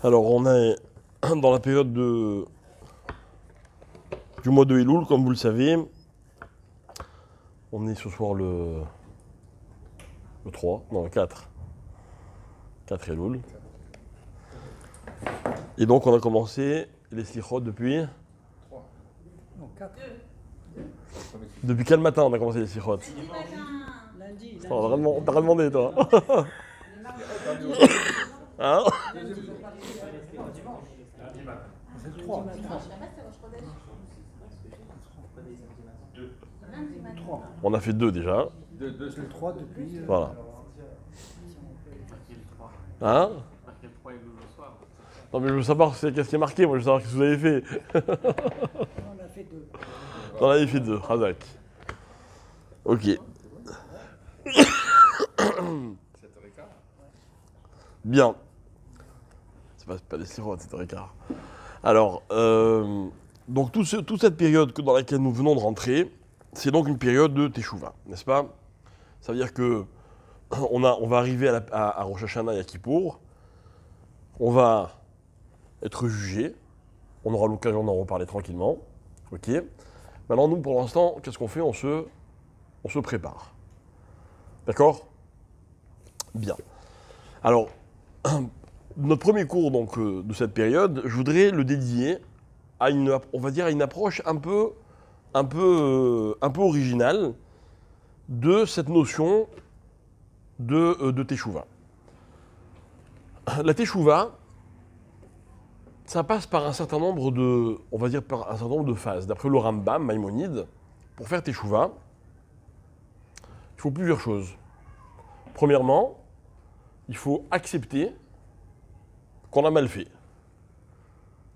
Alors, on est dans la période du mois de Elul, comme vous le savez. On est ce soir le 3, non le 4. 4 Elul. Et donc, on a commencé les slichot depuis... 3. Non, 4. Depuis quel matin on a commencé les slichot? Lundi. T'as rien demandé, toi. Hein? C'est le 3. 3. On a fait 2 déjà. C'est le 3 depuis. Voilà. Hein? Non mais je veux savoir qu'est-ce qui est marqué, moi je veux savoir ce que vous avez fait. On a fait 2. On avait fait 2, Razak. Ok. 7h15. Bien. C'est pas des slichot, 7h15. Alors, donc toute cette période dans laquelle nous venons de rentrer, c'est donc une période de Teshuvah, n'est-ce pas? Ça veut dire que on va arriver à Rosh Hashanah et à Kippour, on va être jugé, on aura l'occasion d'en reparler tranquillement, ok? Maintenant, nous, pour l'instant, qu'est-ce qu'on fait? On se prépare. D'accord? Bien. Alors, notre premier cours donc, de cette période, je voudrais le dédier à on va dire à une approche un peu originale de cette notion de Teshuvah. La Teshuvah, ça passe par un certain nombre de phases. D'après le Rambam, Maïmonide, pour faire Teshuvah, il faut plusieurs choses. Premièrement, il faut accepter qu'on a mal fait.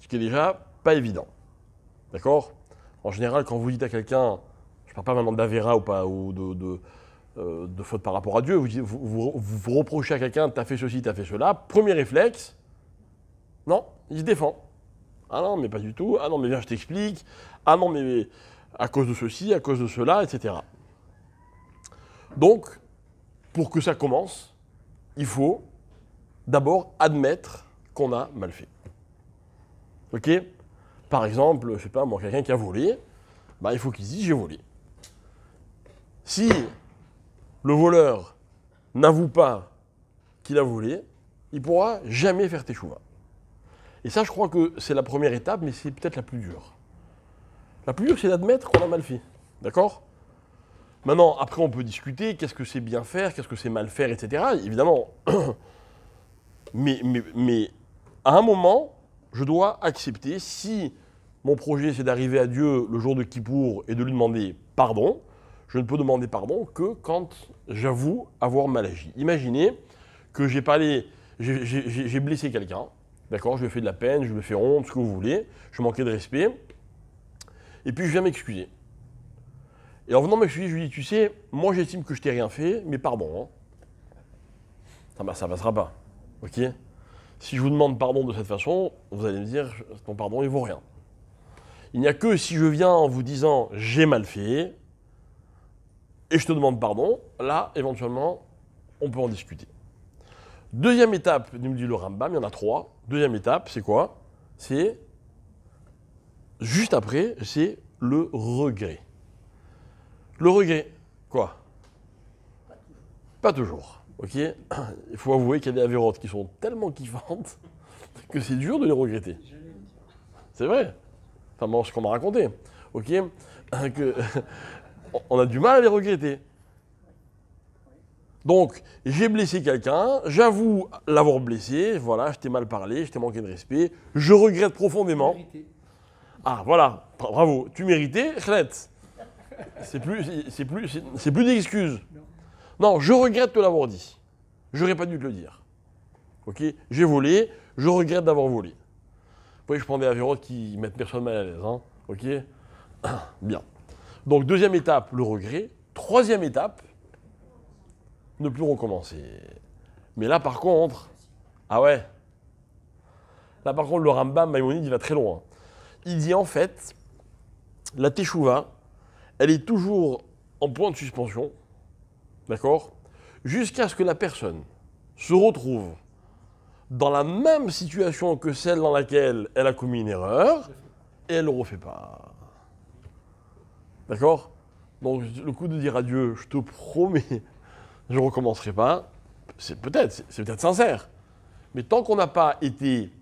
Ce qui est déjà pas évident. D'accord? En général, quand vous dites à quelqu'un, je ne parle pas maintenant d'Avera ou pas, ou de faute par rapport à Dieu, vous reprochez à quelqu'un, t'as fait ceci, t'as fait cela, premier réflexe, non, il se défend. Ah non, mais pas du tout, ah non, mais viens, je t'explique, ah non, mais à cause de ceci, à cause de cela, etc. Donc, pour que ça commence, il faut d'abord admettre qu'on a mal fait. Ok? Par exemple, je sais pas, moi, quelqu'un qui a volé, bah, il faut qu'il dise j'ai volé. Si le voleur n'avoue pas qu'il a volé, il pourra jamais faire Teshuvah. Et ça, je crois que c'est la première étape, mais c'est peut-être la plus dure. La plus dure, c'est d'admettre qu'on a mal fait. D'accord? Maintenant, après, on peut discuter, qu'est-ce que c'est bien faire, qu'est-ce que c'est mal faire, etc. Évidemment. Mais à un moment, je dois accepter, si mon projet c'est d'arriver à Dieu le jour de Kippour et de lui demander pardon, je ne peux demander pardon que quand j'avoue avoir mal agi. Imaginez que j'ai blessé quelqu'un, d'accord, je lui ai fait de la peine, je lui ai fait honte, ce que vous voulez, je manquais de respect, et puis je viens m'excuser. Et en venant m'excuser, je lui dis, tu sais, moi j'estime que je t'ai rien fait, mais pardon. Hein. Ça passera pas, ok? Si je vous demande pardon de cette façon, vous allez me dire, ton pardon, il vaut rien. Il n'y a que si je viens en vous disant, j'ai mal fait, et je te demande pardon, là, éventuellement, on peut en discuter. Deuxième étape, nous dit le Rambam, il y en a 3. Deuxième étape, c'est quoi? C'est, juste après, c'est le regret. Le regret, quoi? Pas toujours, ok? Il faut avouer qu'il y a des avérotes qui sont tellement kiffantes que c'est dur de les regretter. C'est vrai. Enfin, bon, ce qu'on m'a raconté, ok? On a du mal à les regretter. Donc, j'ai blessé quelqu'un, j'avoue l'avoir blessé, voilà, je t'ai mal parlé, je t'ai manqué de respect, je regrette profondément. Ah, voilà, bravo, tu méritais, Khlet. C'est plus d'excuses. Non, je regrette de l'avoir dit. J'aurais pas dû te le dire. Ok? J'ai volé, je regrette d'avoir volé. Vous voyez, je prends des avérotes qui mettent personne mal à l'aise, hein? Ok? Bien. Donc, deuxième étape, le regret. Troisième étape, ne plus recommencer. Mais là, par contre, ah ouais. Là, par contre, le Rambam, Maïmonide, il va très loin. Il dit en fait, la Teshuvah, elle est toujours en point de suspension, d'accord? Jusqu'à ce que la personne se retrouve dans la même situation que celle dans laquelle elle a commis une erreur, et elle ne le refait pas. D'accord? Donc le coup de dire à Dieu, je te promets, je ne recommencerai pas, c'est peut-être sincère. Mais tant qu'on n'a pas été,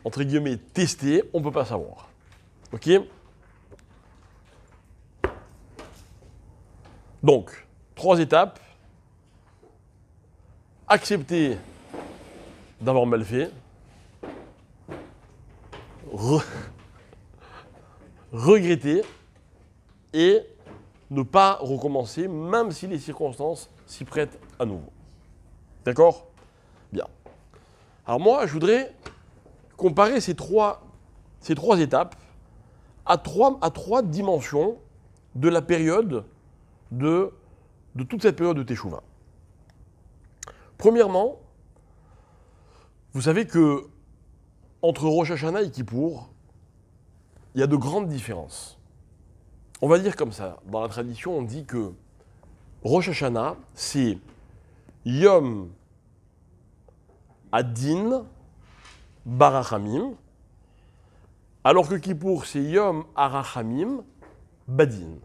entre guillemets, testé, on ne peut pas savoir. Ok? Donc, 3 étapes. Accepter d'avoir mal fait. Regretter. Et ne pas recommencer, même si les circonstances s'y prêtent à nouveau. D'accord? Bien. Alors moi, je voudrais comparer ces trois étapes à trois dimensions de la période de toute cette période de Teshuvah. Premièrement, vous savez que entre Rosh Hashanah et Kippour, il y a de grandes différences. On va dire comme ça, dans la tradition, on dit que Rosh Hashanah, c'est Yom Adin Barachamim, alors que Kippour, c'est Yom Arachamim Badin.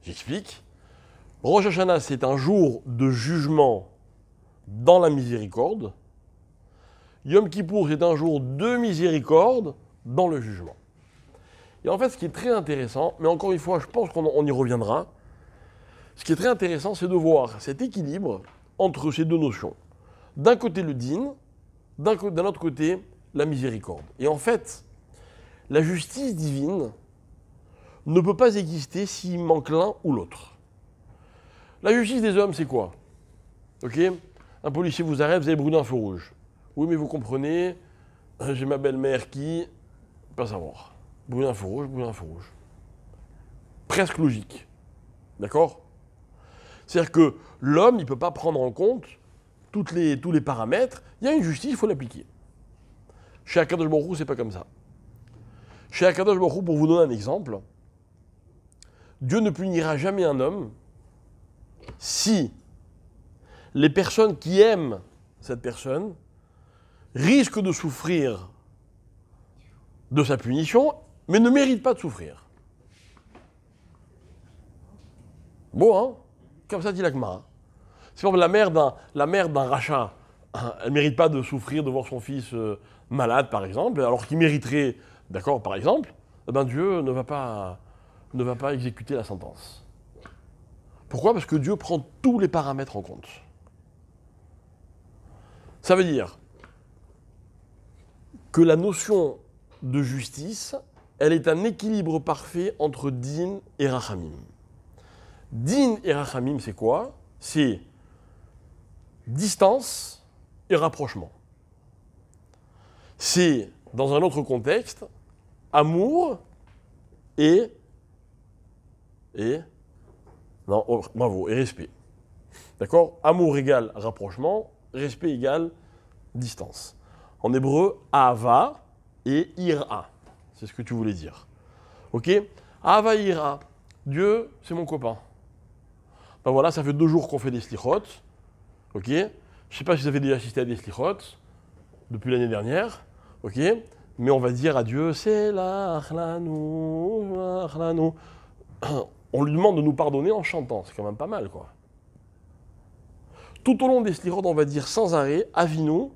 J'explique. Rosh Hashanah, c'est un jour de jugement dans la miséricorde. Yom Kippour, c'est un jour de miséricorde dans le jugement. Et en fait, ce qui est très intéressant, mais encore une fois, je pense qu'on y reviendra, ce qui est très intéressant, c'est de voir cet équilibre entre ces deux notions. D'un côté, le din, d'un autre côté, la miséricorde. Et en fait, la justice divine ne peut pas exister s'il manque l'un ou l'autre. La justice des hommes, c'est quoi? Ok? Un policier vous arrête, vous avez brûlé un feu rouge. Oui, mais vous comprenez, j'ai ma belle-mère qui... Pas savoir. Brûler un feu rouge, brûler un feu rouge. Presque logique. D'accord? C'est-à-dire que l'homme, il ne peut pas prendre en compte tous les paramètres. Il y a une justice, il faut l'appliquer. Chez Akadosh Baruch Hu, c'est pas comme ça. Chez Akadosh Baruch Hu, pour vous donner un exemple, Dieu ne punira jamais un homme si les personnes qui aiment cette personne risquent de souffrir de sa punition, mais ne méritent pas de souffrir. Bon, hein? Comme ça dit la Gemara. C'est comme la mère d'un rachat. Elle ne mérite pas de souffrir de voir son fils malade, par exemple, alors qu'il mériterait, d'accord, par exemple, eh ben Dieu ne va pas exécuter la sentence. Pourquoi? Parce que Dieu prend tous les paramètres en compte. Ça veut dire que la notion de justice, elle est un équilibre parfait entre din et rachamim. Din et rachamim, c'est quoi? C'est distance et rapprochement. C'est, dans un autre contexte, amour et non, oh, bravo, et respect. D'accord? Amour égale rapprochement, respect égale distance. En hébreu, ahava et ira. C'est ce que tu voulais dire. Ok? Ahava et ira. Dieu, c'est mon copain. Ben voilà, ça fait 2 jours qu'on fait des slichot. Ok? Je ne sais pas si vous avez déjà assisté à des slichot depuis l'année dernière. Ok? Mais on va dire à Dieu, c'est l'achlanou. On lui demande de nous pardonner en chantant. C'est quand même pas mal, quoi. Tout au long des slichot, on va dire sans arrêt, Avinu,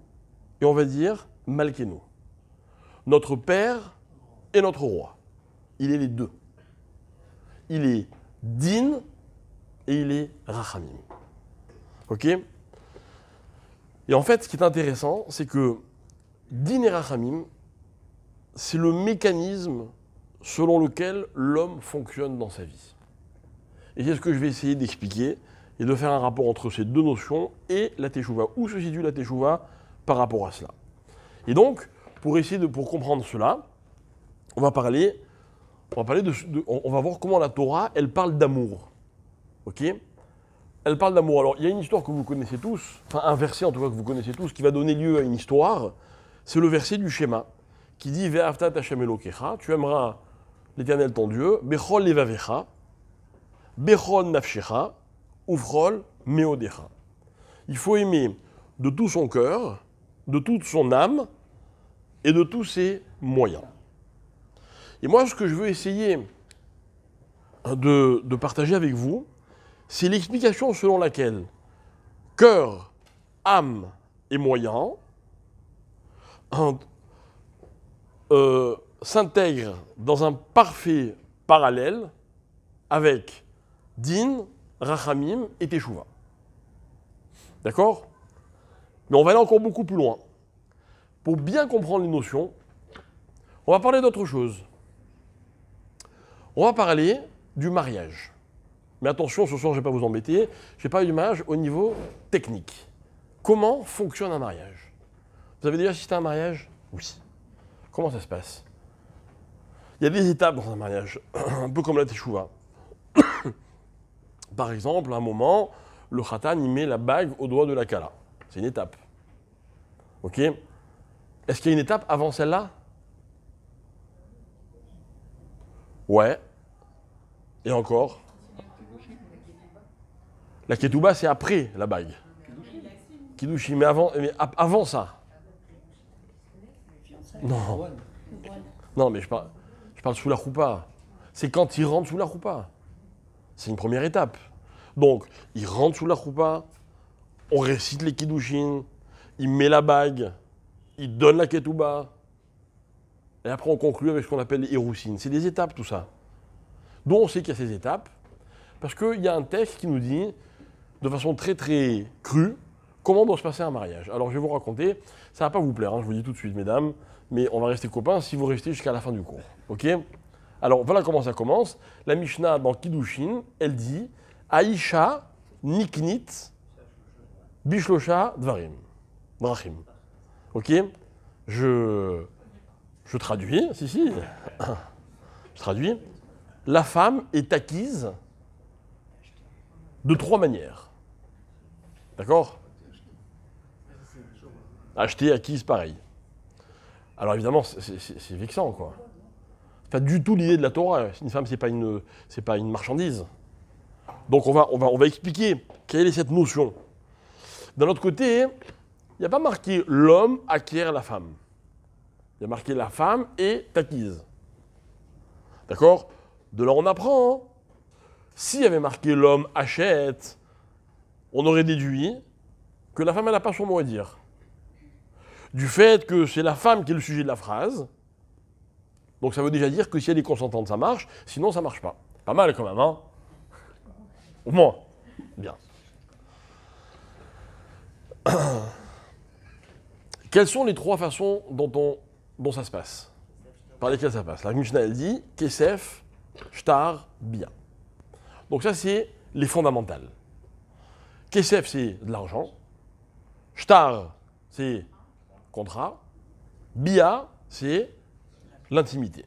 et on va dire Malkenu. Notre Père et notre Roi. Il est les deux. Il est Din et il est Rachamim. Ok? Et en fait, ce qui est intéressant, c'est que Din et Rachamim, c'est le mécanisme selon lequel l'homme fonctionne dans sa vie. Et c'est ce que je vais essayer d'expliquer et de faire un rapport entre ces deux notions et la Teshuvah. Où se situe la Teshuvah par rapport à cela? Et donc, pour comprendre cela, on va voir comment la Torah, elle parle d'amour. Ok? Elle parle d'amour. Alors, il y a une histoire que vous connaissez tous, enfin un verset en tout cas que vous connaissez tous, qui va donner lieu à une histoire. C'est le verset du Shema, qui dit « Ve'aftat Hashem Elokecha » tu aimeras l'Éternel ton Dieu, « Bechol levavecha » Bechol nafshecha, ufrol meodecha. Il faut aimer de tout son cœur de toute son âme et de tous ses moyens. Et moi, ce que je veux essayer de partager avec vous, c'est l'explication selon laquelle cœur, âme et moyens s'intègrent dans un parfait parallèle avec din, rachamim et teshuva. D'accord? Mais on va aller encore beaucoup plus loin. Pour bien comprendre les notions, on va parler d'autre chose. On va parler du mariage. Mais attention, ce soir, je ne vais pas vous embêter. Je vais parler du mariage au niveau technique. Comment fonctionne un mariage? Vous avez déjà assisté à un mariage? Oui. Comment ça se passe? Il y a des étapes dans un mariage, un peu comme la teshuva. Par exemple, à un moment, le khatan il met la bague au doigt de la kala. C'est une étape. Ok? Est-ce qu'il y a une étape avant celle-là? Ouais. Et encore? La ketouba, c'est après la bague. Kiddushi, mais avant ça. Non. Non, mais je parle sous la roupa. C'est quand il rentre sous la roupa. C'est une première étape. Donc, il rentre sous la roupa, on récite les kiddushin, il met la bague, il donne la ketouba, et après on conclut avec ce qu'on appelle les héroussines. C'est des étapes tout ça. D'où on sait qu'il y a ces étapes, parce qu'il y a un texte qui nous dit, de façon très très crue, comment doit se passer un mariage. Alors je vais vous raconter, ça ne va pas vous plaire, hein, je vous dis tout de suite mesdames, mais on va rester copains si vous restez jusqu'à la fin du cours. Ok? Alors voilà comment ça commence. La Mishnah dans Kiddushin, elle dit Aïcha niknit bishlosha dvarim. Drachim. Ok? Je traduis, si. Je traduis. La femme est acquise de 3 manières. D'accord? Acheter, acquise, pareil. Alors évidemment, c'est vexant, quoi. C'est pas du tout l'idée de la Torah. Une femme, c'est pas une marchandise. Donc on va expliquer quelle est cette notion. D'un autre côté, il n'y a pas marqué l'homme acquiert la femme. Il y a marqué la femme est acquise. D'accord? De là on apprend. Hein. S'il y avait marqué l'homme achète, on aurait déduit que la femme elle n'a pas son mot à dire. Du fait que c'est la femme qui est le sujet de la phrase. Donc ça veut déjà dire que si elle est consentante, ça marche, sinon ça ne marche pas. Pas mal quand même, hein? Au moins. Bien. Quelles sont les 3 façons dont ça se passe? Par lesquelles ça passe? La Mishnah, elle dit Kesef, Shtar, Bia. Donc ça, c'est les fondamentales. Kesef, c'est de l'argent. Shtar, c'est contrat. Bia, c'est l'intimité.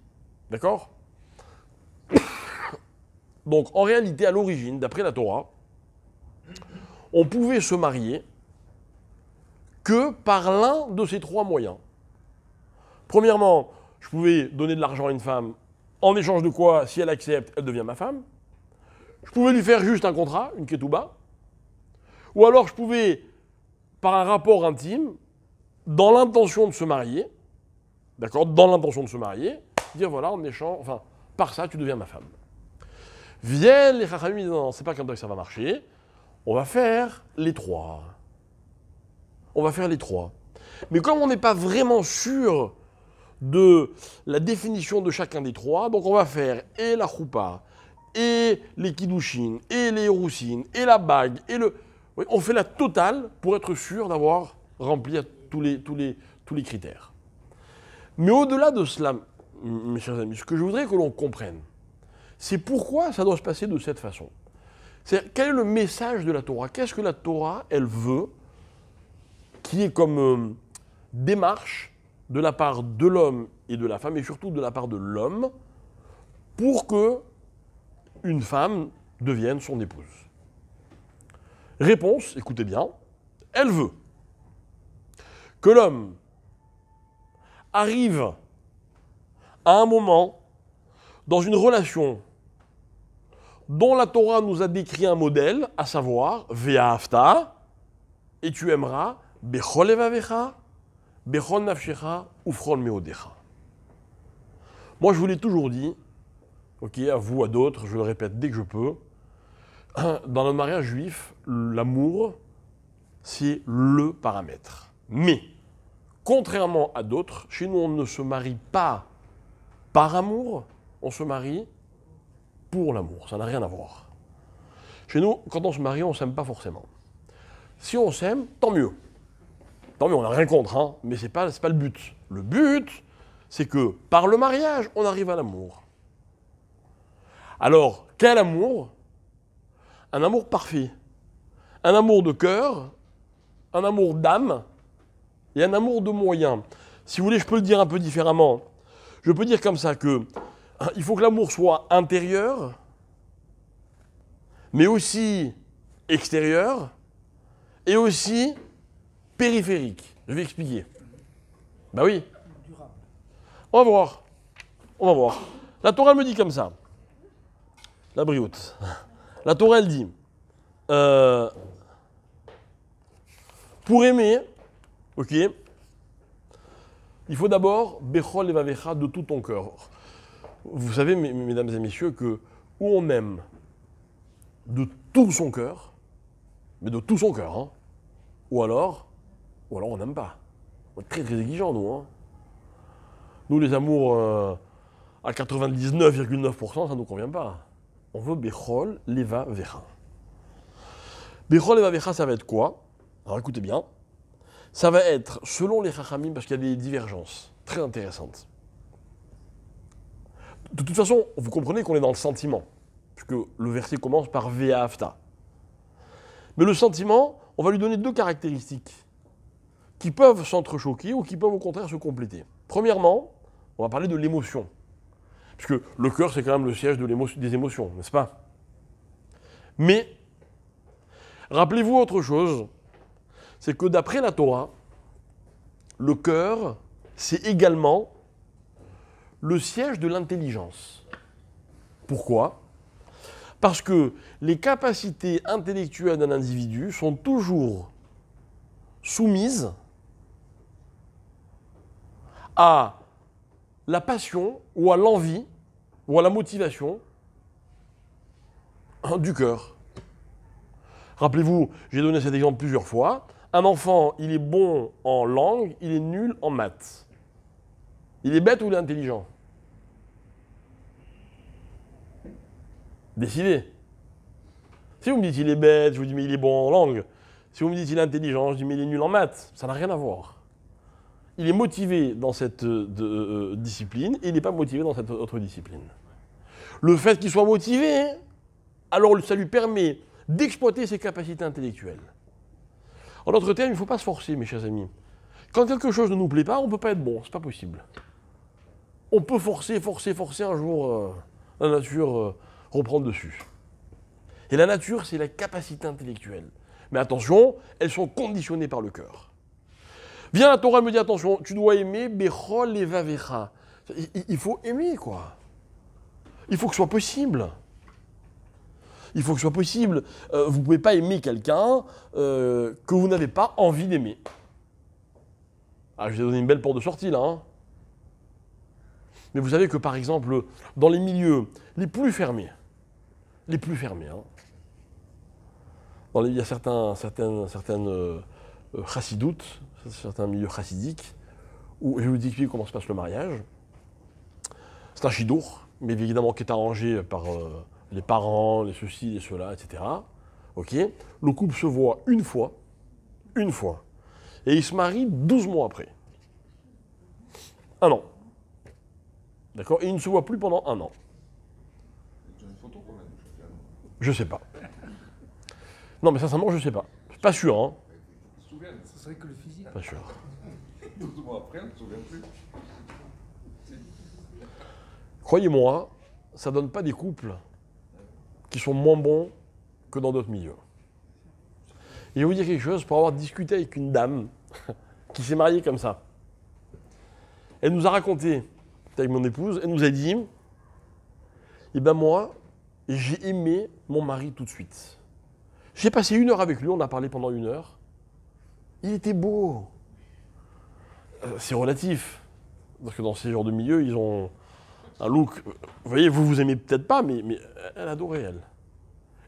D'accord? Donc, en réalité, à l'origine, d'après la Torah, on pouvait se marier que par l'un de ces 3 moyens. Premièrement, je pouvais donner de l'argent à une femme, en échange de quoi, si elle accepte, elle devient ma femme. Je pouvais lui faire juste un contrat, une ketouba. Ou alors, je pouvais, par un rapport intime, dans l'intention de se marier, d'accord, dans l'intention de se marier, dire voilà, en échange, enfin, par ça, tu deviens ma femme. Viennent les chachamim, non, c'est pas comme ça que ça va marcher. On va faire les 3. On va faire les 3. Mais comme on n'est pas vraiment sûr de la définition de chacun des 3, donc on va faire et la choupa, et les kiddushin, et les roussines, et la bague, et le... Oui, on fait la totale pour être sûr d'avoir rempli tous les critères. Mais au-delà de cela, mes chers amis, ce que je voudrais que l'on comprenne, c'est pourquoi ça doit se passer de cette façon. Quel est le message de la Torah? Qu'est-ce que la Torah, elle veut, qui est comme démarche de la part de l'homme et de la femme, et surtout de la part de l'homme, pour que une femme devienne son épouse? Réponse, écoutez bien, elle veut que l'homme arrive à un moment dans une relation dont la Torah nous a décrit un modèle, à savoir Ve'ahavta, et tu aimeras Bechol evavecha, Bechol nafshecha ufrol meodecha. Moi, je vous l'ai toujours dit, ok, à vous, à d'autres, je le répète dès que je peux. Dans le mariage juif, l'amour, c'est le paramètre. Mais, contrairement à d'autres, chez nous, on ne se marie pas par amour, on se marie pour l'amour. Ça n'a rien à voir. Chez nous, quand on se marie, on ne s'aime pas forcément. Si on s'aime, tant mieux. Tant mieux, on n'a rien contre, hein, mais ce n'est pas le but. Le but, c'est que par le mariage, on arrive à l'amour. Alors, quel amour? Un amour parfait. Un amour de cœur, un amour d'âme et un amour de moyens. Si vous voulez, je peux le dire un peu différemment. Je peux dire comme ça que il faut que l'amour soit intérieur, mais aussi extérieur et aussi périphérique. Je vais expliquer. Ben oui. On va voir. On va voir. La Torah me dit comme ça. La brioute. La Torah, elle dit, pour aimer, ok, il faut d'abord bechol levavecha de tout ton cœur. Vous savez, mesdames et messieurs, que où on aime de tout son cœur, mais de tout son cœur, hein, ou alors on n'aime pas. On est très très exigeants, nous. Hein. Nous, les amours à 99,9%, ça ne nous convient pas. On veut Bechol Leva Vecha. Bechol Leva Vecha, ça va être quoi? Alors écoutez bien. Ça va être, selon les Chachamim, parce qu'il y a des divergences très intéressantes. De toute façon, vous comprenez qu'on est dans le sentiment, puisque le verset commence par Ve'afta. Mais le sentiment, on va lui donner deux caractéristiques qui peuvent s'entrechoquer ou qui peuvent au contraire se compléter. Premièrement, on va parler de l'émotion. Puisque le cœur, c'est quand même le siège des émotions, n'est-ce pas? Mais, rappelez-vous autre chose, c'est que d'après la Torah, le cœur, c'est également le siège de l'intelligence. Pourquoi? Parce que les capacités intellectuelles d'un individu sont toujours soumises à la passion ou à l'envie ou à la motivation du cœur. Rappelez-vous, j'ai donné cet exemple plusieurs fois. Un enfant, il est bon en langue, il est nul en maths. Il est bête ou il est intelligent? Décidez. Si vous me dites il est bête, je vous dis mais il est bon en langue. Si vous me dites il est intelligent, je dis mais il est nul en maths. Ça n'a rien à voir. Il est motivé dans cette discipline et il n'est pas motivé dans cette autre discipline. Le fait qu'il soit motivé, alors ça lui permet d'exploiter ses capacités intellectuelles. En d'autres termes, il ne faut pas se forcer, mes chers amis. Quand quelque chose ne nous plaît pas, on ne peut pas être bon, c'est pas possible. On peut forcer, un jour, la nature reprend dessus. Et la nature, c'est la capacité intellectuelle. Mais attention, elles sont conditionnées par le cœur. Viens, la Torah me dit, attention, tu dois aimer Bechol Levavecha. Il faut aimer, quoi. Il faut que ce soit possible. Il faut que ce soit possible. Vous ne pouvez pas aimer quelqu'un que vous n'avez pas envie d'aimer. Ah, je vous ai donné une belle porte de sortie, là. Hein. Mais vous savez que, par exemple, dans les milieux les plus fermés, hein, il y a certaines chassidoutes, certains milieux chassidiques, où je vais vous expliquer comment se passe le mariage. C'est un chidour, mais évidemment qui est arrangé par les parents, les ceci, les cela, etc. Ok. Le couple se voit une fois, et il se marie 12 mois après. 1 an. D'accord? Et il ne se voit plus pendant 1 an. Je sais pas. Non, mais sincèrement, je sais pas. Pas sûr, hein. Ce serait que le physique. Pas sûr. 12 mois après, on ne se souvient plus. Croyez-moi, ça donne pas des couples qui sont moins bons que dans d'autres milieux. Et je vais vous dire quelque chose, pour avoir discuté avec une dame qui s'est mariée comme ça. Elle nous a raconté, avec mon épouse, elle nous a dit, eh ben moi, j'ai aimé mon mari tout de suite. J'ai passé 1 heure avec lui, on a parlé pendant 1 heure. Il était beau. c'est relatif. Parce que dans ces genres de milieux, ils ont un look. Vous voyez, vous aimez peut-être pas, mais elle adorait, elle.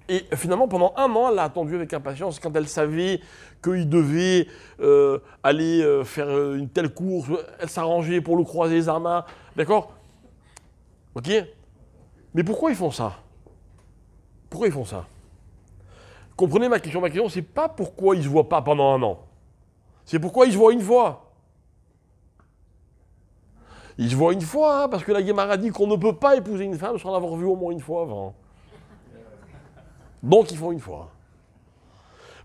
Et finalement, pendant 1 an, elle l'a attendu avec impatience quand elle savait qu'il devait aller faire une telle course. Elle s'arrangeait pour le croiser les armes. D'accord? Ok? Mais pourquoi ils font ça? Pourquoi ils font ça? Comprenez ma question. Ma question, c'est pas pourquoi ils ne se voient pas pendant 1 an. C'est pourquoi ils se voient une fois. Ils se voient une fois, parce que la Guémara dit qu'on ne peut pas épouser une femme sans l'avoir vue au moins une fois avant. Donc ils font une fois.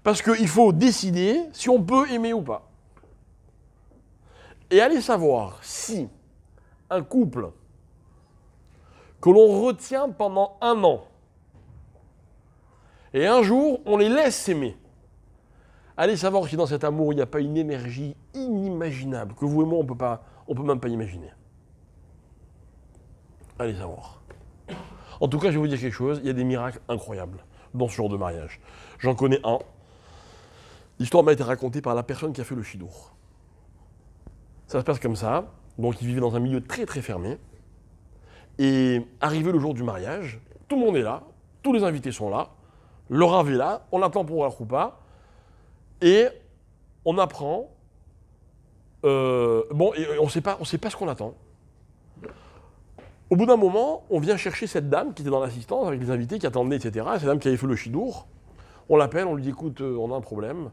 Parce qu'il faut décider si on peut aimer ou pas. Et aller savoir si un couple que l'on retient pendant 1 an, et un jour on les laisse s'aimer, allez savoir si dans cet amour il n'y a pas une énergie inimaginable, que vous et moi on peut même pas imaginer. Allez savoir. En tout cas, je vais vous dire quelque chose, il y a des miracles incroyables dans ce genre de mariage. J'en connais un. L'histoire m'a été racontée par la personne qui a fait le chidour. Ça se passe comme ça. Donc, ils vivaient dans un milieu très très fermé. Et arrivé le jour du mariage, tout le monde est là, tous les invités sont là, le rav est là, on attend pour la choupa, et on apprend. Et on sait pas ce qu'on attend. Au bout d'un moment, on vient chercher cette dame qui était dans l'assistance avec les invités qui attendaient, etc. Cette dame qui avait fait le chidour. On l'appelle, on lui dit écoute, on a un problème.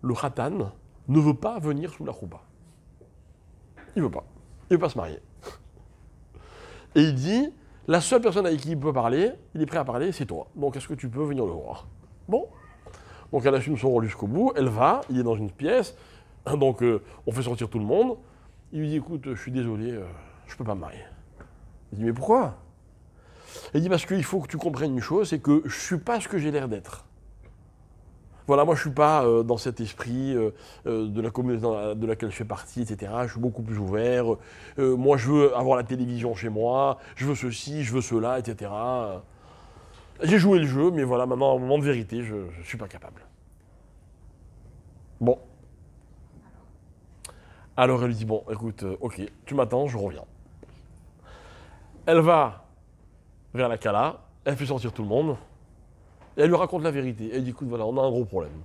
Le khatan ne veut pas venir sous la choupa. Il veut pas. Il veut pas se marier. Et il dit la seule personne avec qui il peut parler, il est prêt à parler, c'est toi. Donc est-ce que tu peux venir le voir? Bon. Donc elle assume son rôle jusqu'au bout. Elle va, il est dans une pièce. Donc on fait sortir tout le monde. Il lui dit écoute, je suis désolé, je peux pas me marier. Il dit mais pourquoi? Il dit parce qu'il faut que tu comprennes une chose, c'est que je ne suis pas ce que j'ai l'air d'être. Voilà, moi je ne suis pas dans cet esprit de la communauté de laquelle je fais partie, etc. Je suis beaucoup plus ouvert. Moi je veux avoir la télévision chez moi, je veux ceci, je veux cela, etc. J'ai joué le jeu, mais voilà, maintenant, au moment de vérité, je ne suis pas capable. Bon. Alors elle lui dit bon, écoute, ok, tu m'attends, je reviens. Elle va vers la Kala, elle fait sortir tout le monde, et elle lui raconte la vérité. Elle dit, écoute, voilà, on a un gros problème.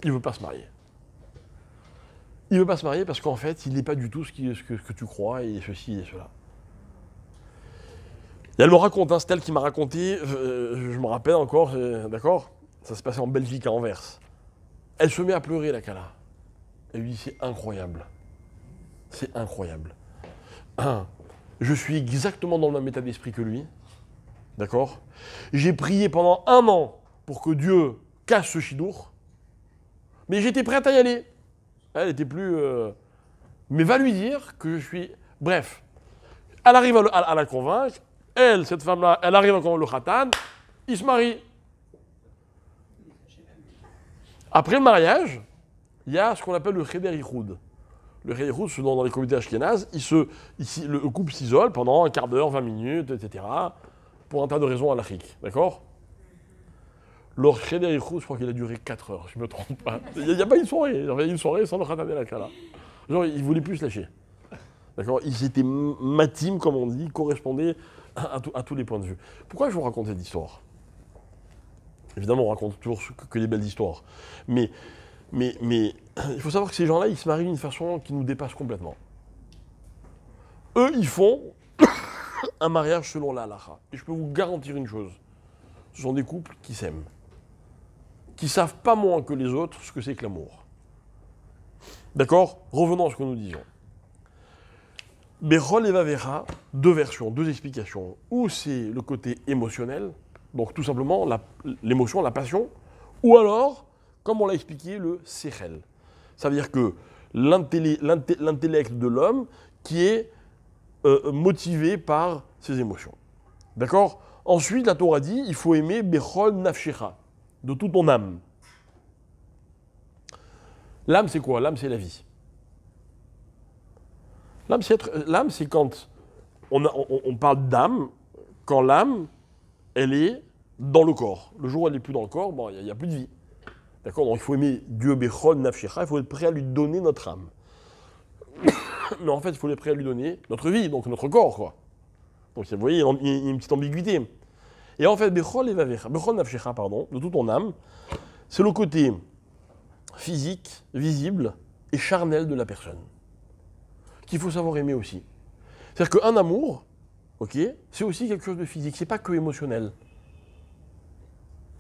Il ne veut pas se marier. Il ne veut pas se marier parce qu'en fait, il n'est pas du tout ce que tu crois, et ceci et cela. Et elle me raconte, c'est elle qui m'a raconté, je me rappelle encore, d'accord? Ça se passait en Belgique, à Anvers. Elle se met à pleurer, la Kala. Elle lui dit, c'est incroyable. C'est incroyable. Je suis exactement dans le même état d'esprit que lui. D'accord? J'ai prié pendant 1 an pour que Dieu casse ce chidour. Mais j'étais prête à y aller. Elle n'était plus... Mais va lui dire que je suis... Bref. Elle arrive à la convaincre. Elle, cette femme-là, elle arrive à convaincre le khatan. Il se marie. Après le mariage, il y a ce qu'on appelle le cheder ichoud. Le cheder ichoud, c'est dans les communautés ashkénazes, le couple s'isole pendant 1/4 d'heure, 20 minutes, etc. Pour un tas de raisons halachiques, d'accord? Le cheder ichoud, je crois qu'il a duré 4 heures, je ne me trompe pas. Il n'y a pas une soirée, il y avait une soirée sans le khatan et la kala. Genre, ils ne voulaient plus se lâcher. D'accord? Ils étaient matim, comme on dit, correspondaient à tous les points de vue. Pourquoi je vous raconte cette histoire? Évidemment, on raconte toujours que des belles histoires. Mais il faut savoir que ces gens-là, ils se marient d'une façon qui nous dépasse complètement. Eux, ils font un mariage selon la halakha. Et je peux vous garantir une chose. Ce sont des couples qui s'aiment. Qui ne savent pas moins que les autres ce que c'est que l'amour. D'accord? Revenons à ce que nous disions. Bechol et Vavera, 2 versions, 2 explications. Ou c'est le côté émotionnel, donc tout simplement l'émotion, la passion, ou alors, comme on l'a expliqué, le sechel. Ça veut dire que l'intellect de l'homme qui est motivé par ses émotions. D'accord? Ensuite, la Torah dit, il faut aimer Bechol Nafshecha, de toute ton âme. L'âme, c'est quoi? L'âme, c'est la vie. L'âme, c'est quand on parle d'âme, quand l'âme, elle est dans le corps. Le jour où elle n'est plus dans le corps, bon, il n'y a plus de vie. D'accord? Donc il faut aimer Dieu Bechol Nafshecha, il faut être prêt à lui donner notre âme. mais en fait, il faut les prêts à lui donner notre vie, donc notre corps, quoi. Donc, vous voyez, il y a une petite ambiguïté. Et en fait, Bechol Nafshecha, pardon, de toute ton âme, c'est le côté physique, visible et charnel de la personne, qu'il faut savoir aimer aussi. C'est-à-dire qu'un amour, ok, c'est aussi quelque chose de physique, c'est pas que émotionnel.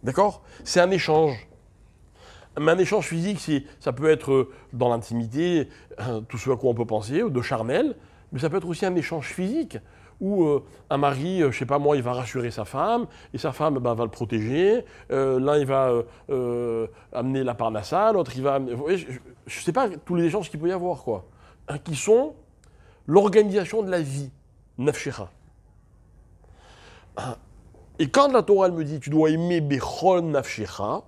D'accord? C'est un échange. Mais un échange physique, ça peut être dans l'intimité, tout ce à quoi on peut penser, ou de charnel, mais ça peut être aussi un échange physique, où un mari, je sais pas moi, il va rassurer sa femme, et sa femme va le protéger, l'un il va amener la parnassa, l'autre il va... Vous voyez, je sais pas tous les échanges qu'il peut y avoir, quoi, qui sont l'organisation de la vie, nafshecha. Et quand la Torah elle me dit, tu dois aimer bechol nafshecha,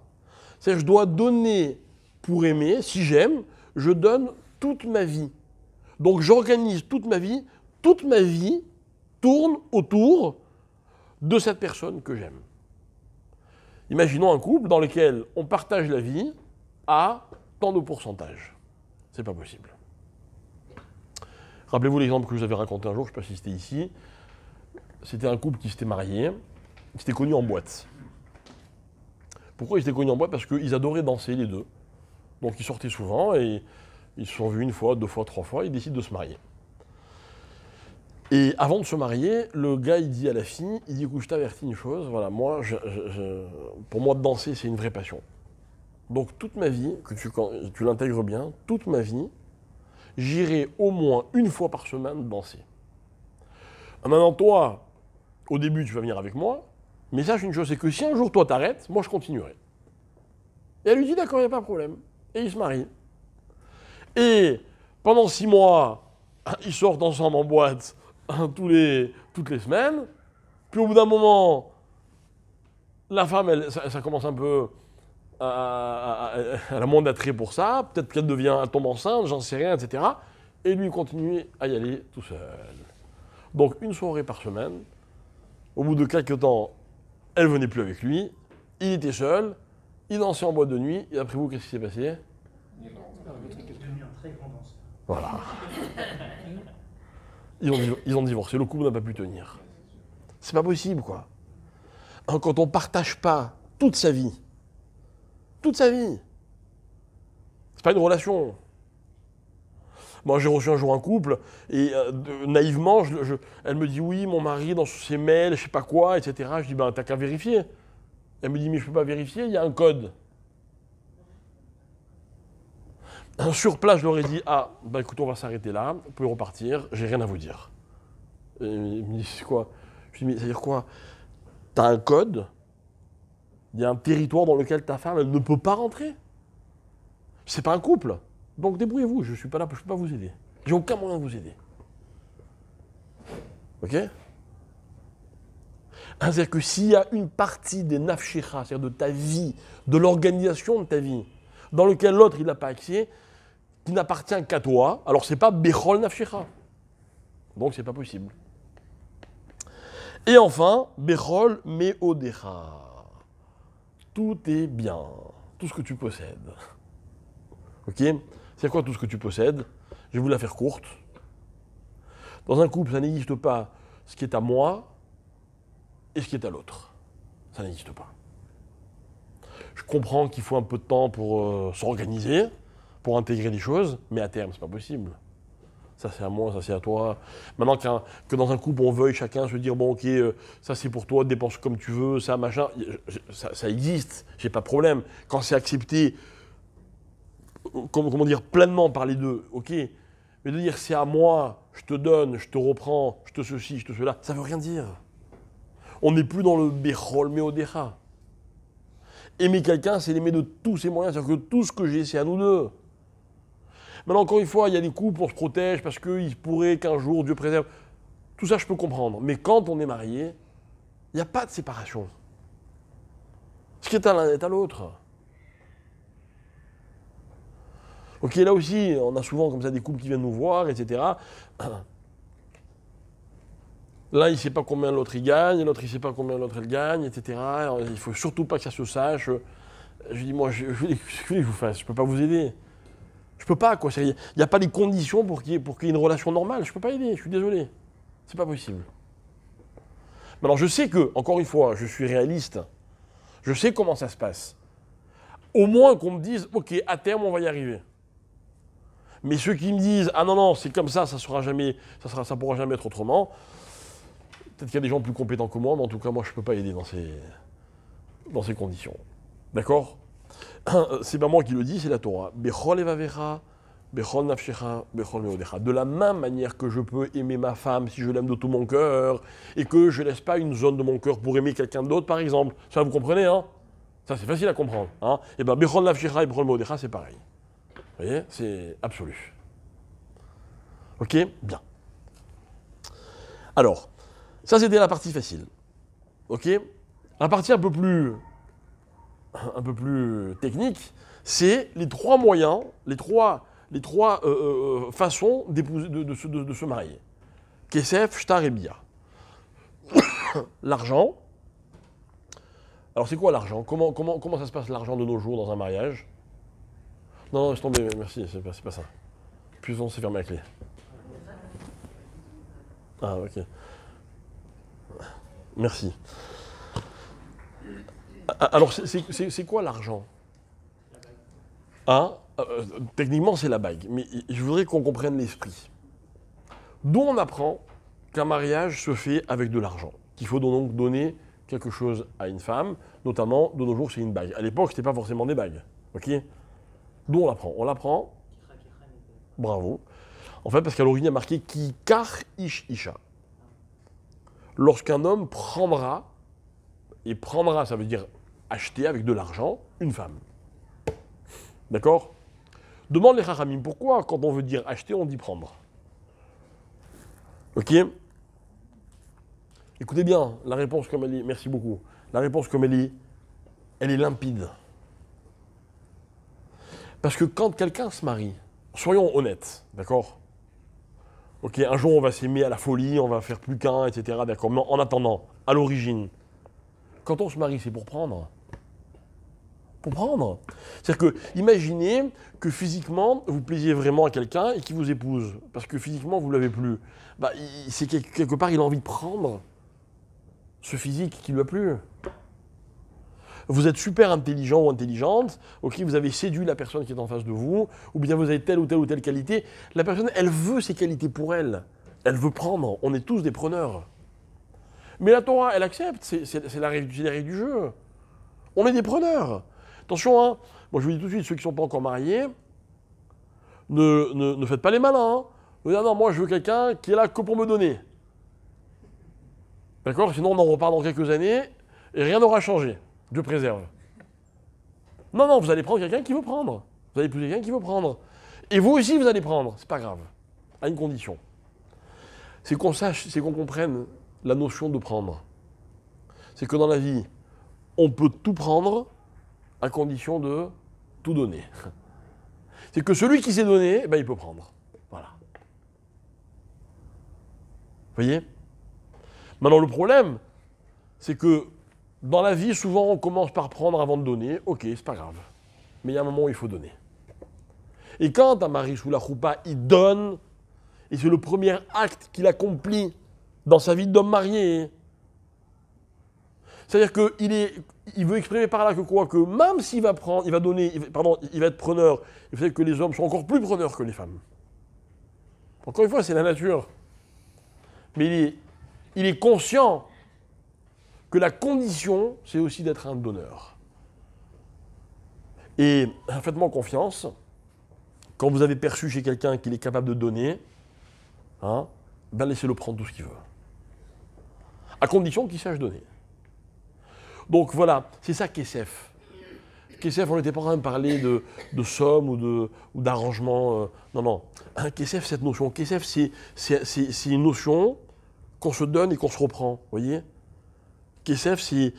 c'est-à-dire je dois donner pour aimer, si j'aime, je donne toute ma vie. Donc j'organise toute ma vie tourne autour de cette personne que j'aime. Imaginons un couple dans lequel on partage la vie à tant de pourcentage. C'est pas possible. Rappelez-vous l'exemple que je vous avais raconté un jour, je ne sais pas si c'était ici. C'était un couple qui s'était marié, qui s'était connu en boîte. Pourquoi ils s'étaient connus en boîte? Parce qu'ils adoraient danser les deux. Donc ils sortaient souvent et ils se sont vus une fois, deux fois, trois fois, ils décident de se marier. Et avant de se marier, le gars il dit à la fille, il dit écoute, je t'avertis une chose, voilà, moi, pour moi danser c'est une vraie passion. Donc toute ma vie, que tu l'intègres bien, toute ma vie, j'irai au moins une fois par semaine danser. Maintenant toi, au début tu vas venir avec moi, mais sache une chose, c'est que si un jour toi t'arrêtes, moi je continuerai. Et elle lui dit d'accord, il n'y a pas de problème. Et ils se marient. Et pendant 6 mois, ils sortent ensemble en boîte toutes les semaines. Puis au bout d'un moment, la femme, ça commence un peu elle a moins d'attrait pour ça. Peut-être qu'elle tombe enceinte, j'en sais rien, etc. Et lui, il continue à y aller tout seul. Donc une soirée par semaine. Au bout de quelques temps, elle venait plus avec lui. Il était seul. Il dansait en boîte de nuit. Et après vous, qu'est-ce qui s'est passé? Voilà. Ils ont divorcé. Le couple n'a pas pu tenir. C'est pas possible, quoi. Quand on ne partage pas toute sa vie, c'est pas une relation. Moi, j'ai reçu un jour un couple, et naïvement, elle me dit oui, mon mari, dans ses mails, je sais pas quoi, etc. Je dis, ben, t'as qu'à vérifier. Elle me dit, mais je peux pas vérifier, il y a un code. Sur place, je leur ai dit, ah, bah écoute, on va s'arrêter là, vous pouvez repartir, j'ai rien à vous dire. Et il me dit, c'est quoi? Je lui dis, mais ça veut dire quoi? T'as un code, il y a un territoire dans lequel ta femme, elle ne peut pas rentrer. C'est pas un couple. Donc débrouillez-vous, je suis pas là, je peux pas vous aider. J'ai aucun moyen de vous aider. Ok? C'est-à-dire que s'il y a une partie des nafshecha, c'est-à-dire de ta vie, de l'organisation de ta vie, dans lequel l'autre il n'a pas accès, qui n'appartient qu'à toi, alors c'est pas bechol nafshecha. Donc c'est pas possible. Et enfin, bechol meodecha. Tout est bien, tout ce que tu possèdes. Ok? C'est quoi tout ce que tu possèdes? Je vais vous la faire courte. Dans un couple, ça n'existe pas ce qui est à moi et ce qui est à l'autre. Ça n'existe pas. Je comprends qu'il faut un peu de temps pour s'organiser, pour intégrer des choses, mais à terme, c'est pas possible. Ça c'est à moi, ça c'est à toi. Maintenant que dans un couple, on veuille chacun se dire, bon ok, ça c'est pour toi, dépense comme tu veux, ça machin, ça existe, j'ai pas de problème. Quand c'est accepté, comment dire, pleinement par les deux, ok. Mais de dire c'est à moi, je te donne, je te reprends, je te ceci, je te cela, ça veut rien dire. On n'est plus dans le bechol meodecha. Aimer quelqu'un, c'est l'aimer de tous ses moyens, c'est-à-dire que tout ce que j'ai, c'est à nous deux. Maintenant, encore une fois, il y a des couples, on se protège parce qu'il pourrait qu'un jour, Dieu préserve. Tout ça, je peux comprendre. Mais quand on est marié, il n'y a pas de séparation. Ce qui est à l'un est à l'autre. Ok, là aussi, on a souvent comme ça des couples qui viennent nous voir, etc. L'un, il ne sait pas combien l'autre il gagne, l'autre, il ne sait pas combien l'autre elle gagne, etc. Alors, il ne faut surtout pas que ça se sache. Je dis, moi, je voulais que je vous fasse, je ne peux pas vous aider. Je peux pas, quoi. Il n'y a pas les conditions pour qu'il y ait une relation normale. Je peux pas aider, je suis désolé. C'est pas possible. Maintenant, je sais que, encore une fois, je suis réaliste. Je sais comment ça se passe. Au moins qu'on me dise, ok, à terme, on va y arriver. Mais ceux qui me disent, ah non, non, c'est comme ça pourra jamais être autrement. Peut-être qu'il y a des gens plus compétents que moi, mais en tout cas, moi, je ne peux pas aider dans ces conditions. D'accord? C'est pas moi qui le dis, c'est la Torah. Bechol evavecha, bechol nafshecha, bechol meodecha. De la même manière que je peux aimer ma femme si je l'aime de tout mon cœur, et que je ne laisse pas une zone de mon cœur pour aimer quelqu'un d'autre, par exemple. Ça, vous comprenez, hein? Ça, c'est facile à comprendre. Hein? Et bien, bechol nafshecha et bechol meodecha, c'est pareil. Vous voyez? C'est absolu. Ok? Bien. Alors, ça, c'était la partie facile. Ok? La partie un peu plus technique, c'est les trois moyens, les trois façons de se marier. Kesef, shtar et bia. L'argent. Alors c'est quoi l'argent? Comment ça se passe l'argent de nos jours dans un mariage? Non, laisse tomber, merci, c'est pas ça. Puis on s'est fermé la clé. Ah, ok. Merci. Alors, c'est quoi l'argent? Ah, techniquement, c'est la bague. Mais je voudrais qu'on comprenne l'esprit. D'où on apprend qu'un mariage se fait avec de l'argent. Qu'il faut donc donner quelque chose à une femme, notamment, de nos jours, c'est une bague. À l'époque, ce n'était pas forcément des bagues. Ok? D'où on l'apprend? On l'apprend. Bravo. En fait, parce qu'à l'origine, il y a marqué ki kar ish isha. Lorsqu'un homme prendra, et prendra, ça veut dire acheter avec de l'argent, une femme. D'accord? Demande les Chachamim, pourquoi quand on veut dire acheter, on dit prendre? Ok? Écoutez bien, la réponse comme elle est, merci beaucoup, la réponse comme elle est limpide. Parce que quand quelqu'un se marie, soyons honnêtes, d'accord? Ok, un jour on va s'aimer à la folie, on va faire plus qu'un, etc. D'accord, mais en attendant, à l'origine, quand on se marie, c'est pour prendre. Pour prendre. C'est-à-dire que, imaginez que physiquement, vous plaisiez vraiment à quelqu'un et qu'il vous épouse, parce que physiquement, vous ne l'avez plus. Bah, c'est quelque part, il a envie de prendre ce physique qui lui a plu. Vous êtes super intelligent ou intelligente, ok, vous avez séduit la personne qui est en face de vous, ou bien vous avez telle ou telle qualité. La personne, elle veut ces qualités pour elle. Elle veut prendre. On est tous des preneurs. Mais la Torah, elle accepte. C'est la règle du jeu. On est des preneurs. Attention, hein. Moi, je vous dis tout de suite, ceux qui ne sont pas encore mariés, ne faites pas les malins. Hein. Vous dites, non, moi, je veux quelqu'un qui est là que pour me donner. D'accord? Sinon, on en repart dans quelques années et rien n'aura changé. Dieu préserve. Non, non, vous allez prendre quelqu'un qui veut prendre. Vous allez épouser quelqu'un qui veut prendre. Et vous aussi, vous allez prendre. C'est pas grave. À une condition. C'est qu'on sache, c'est qu'on comprenne la notion de prendre. C'est que dans la vie, on peut tout prendre à condition de tout donner. C'est que celui qui s'est donné, ben, il peut prendre. Voilà. Vous voyez? Maintenant, le problème, c'est que dans la vie, souvent, on commence par prendre avant de donner. Ok, c'est pas grave. Mais il y a un moment où il faut donner. Et quand un mari sous la choupa, il donne, et c'est le premier acte qu'il accomplit dans sa vie d'homme marié, c'est-à-dire qu'il veut exprimer par là que quoi? Que même s'il va prendre, il va être preneur, il faut que les hommes sont encore plus preneurs que les femmes. Encore une fois, c'est la nature. Mais il est conscient que la condition, c'est aussi d'être un donneur. Et faites-moi confiance, quand vous avez perçu chez quelqu'un qu'il est capable de donner, hein, ben laissez-le prendre tout ce qu'il veut. À condition qu'il sache donner. Donc voilà, c'est ça Kesef. Kesef, on n'était pas en train de parler de somme ou d'arrangement. Non, non. Un Kesef, cette notion. Kesef, c'est une notion qu'on se donne et qu'on se reprend. Vous voyez? Kesef, c'est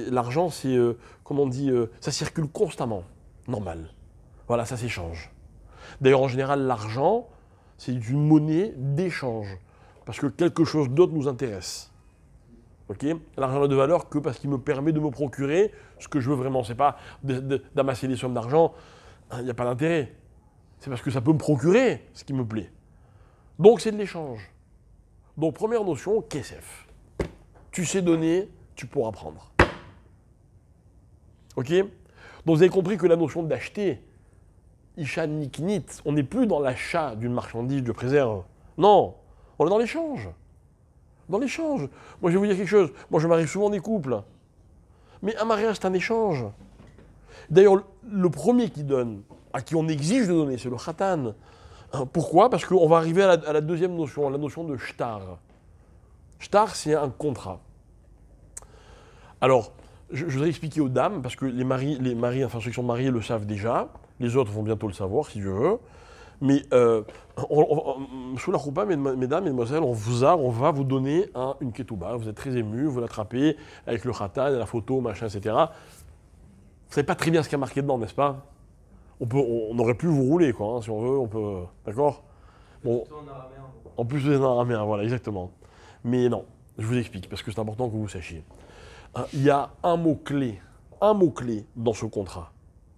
l'argent, c'est, comment on dit, ça circule constamment. Normal. Voilà, ça s'échange. D'ailleurs, en général, l'argent, c'est une monnaie d'échange. Parce que quelque chose d'autre nous intéresse. Okay, l'argent n'a de valeur que parce qu'il me permet de me procurer ce que je veux vraiment. Ce n'est pas d'amasser des sommes d'argent, il n'y a pas d'intérêt. c'est parce que ça peut me procurer ce qui me plaît. Donc c'est de l'échange. Donc première notion, kesef. Tu sais donner, tu pourras prendre. Ok? Donc vous avez compris que la notion d'acheter, isha niknit, on n'est plus dans l'achat d'une marchandise de préserve. Non, on est dans l'échange. Dans l'échange. Moi je vais vous dire quelque chose, moi je marie souvent des couples. Mais un mariage c'est un échange. D'ailleurs le premier qui donne, à qui on exige de donner, c'est le khatan. Pourquoi? Parce qu'on va arriver à la deuxième notion, la notion de shtar. Shtar, c'est un contrat. Alors, je voudrais expliquer aux dames, parce que les maris, enfin ceux qui sont mariés le savent déjà, les autres vont bientôt le savoir, si je veux. Mais sous la choupa, mesdames, mesdemoiselles, on va vous donner une ketouba. Vous êtes très émus, vous l'attrapez avec le khatan, la photo, machin, etc. Vous ne savez pas très bien ce qu'il y a marqué dedans, n'est-ce pas? On aurait pu vous rouler, quoi, hein, si on veut, on peut. D'accord? Bon. En plus, vous êtes en araméen, voilà, exactement. Mais non, je vous explique, parce que c'est important que vous sachiez. Il y a un mot-clé dans ce contrat.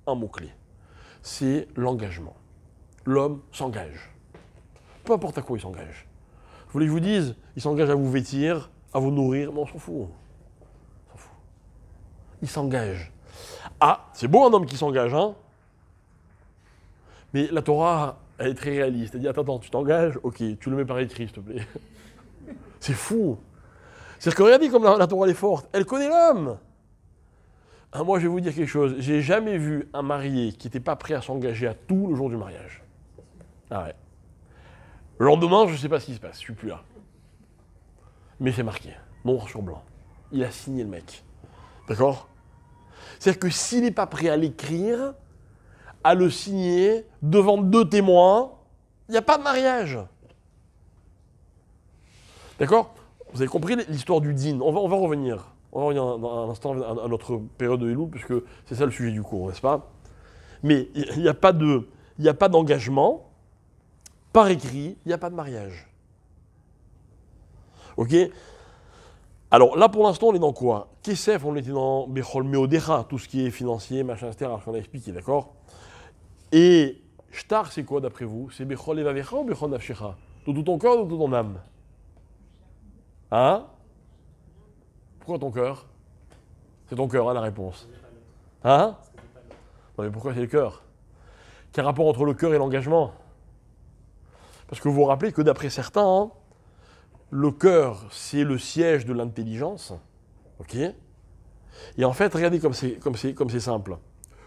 Un mot-clé. C'est l'engagement. L'homme s'engage. Peu importe à quoi il s'engage. Vous voulez que je vous dise, il s'engage à vous vêtir, à vous nourrir, mais on s'en fout. On s'en fout. Il s'engage. Ah, c'est beau un homme qui s'engage, hein? Mais la Torah, elle est très réaliste. Elle dit, attends, tu t'engages? Ok, tu le mets par écrit, s'il te plaît. C'est fou. C'est-à-dire que regardez comme la Torah elle est forte. Elle connaît l'homme. Moi, je vais vous dire quelque chose. J'ai jamais vu un marié qui n'était pas prêt à s'engager à tout le jour du mariage. Ah ouais. Le lendemain, je ne sais pas ce qui se passe. Je suis plus là. Mais c'est marqué, noir sur blanc. Il a signé le mec. D'accord? C'est-à-dire que s'il n'est pas prêt à l'écrire, à le signer devant 2 témoins, il n'y a pas de mariage. D'accord? Vous avez compris l'histoire du din. On va revenir. On va revenir dans un instant à notre période de Elul, puisque c'est ça le sujet du cours, n'est-ce pas? Mais il n'y a pas d'engagement par écrit, il n'y a pas de mariage. Ok? Alors là, pour l'instant, on est dans quoi? Kesef, on était dans Bechol Meodecha, tout ce qui est financier, machin, etc., qu'on a expliqué, d'accord? Et Shtar, c'est quoi d'après vous? C'est Bechol Evavecha ou Bechol Nafshecha? De tout ton cœur ou de toute ton âme? Hein? Pourquoi ton cœur? C'est ton cœur, hein, la réponse. Hein? Non mais pourquoi c'est le cœur? Quel rapport entre le cœur et l'engagement? Parce que vous vous rappelez que d'après certains, hein, le cœur, c'est le siège de l'intelligence. Ok? Et en fait, regardez comme c'est simple.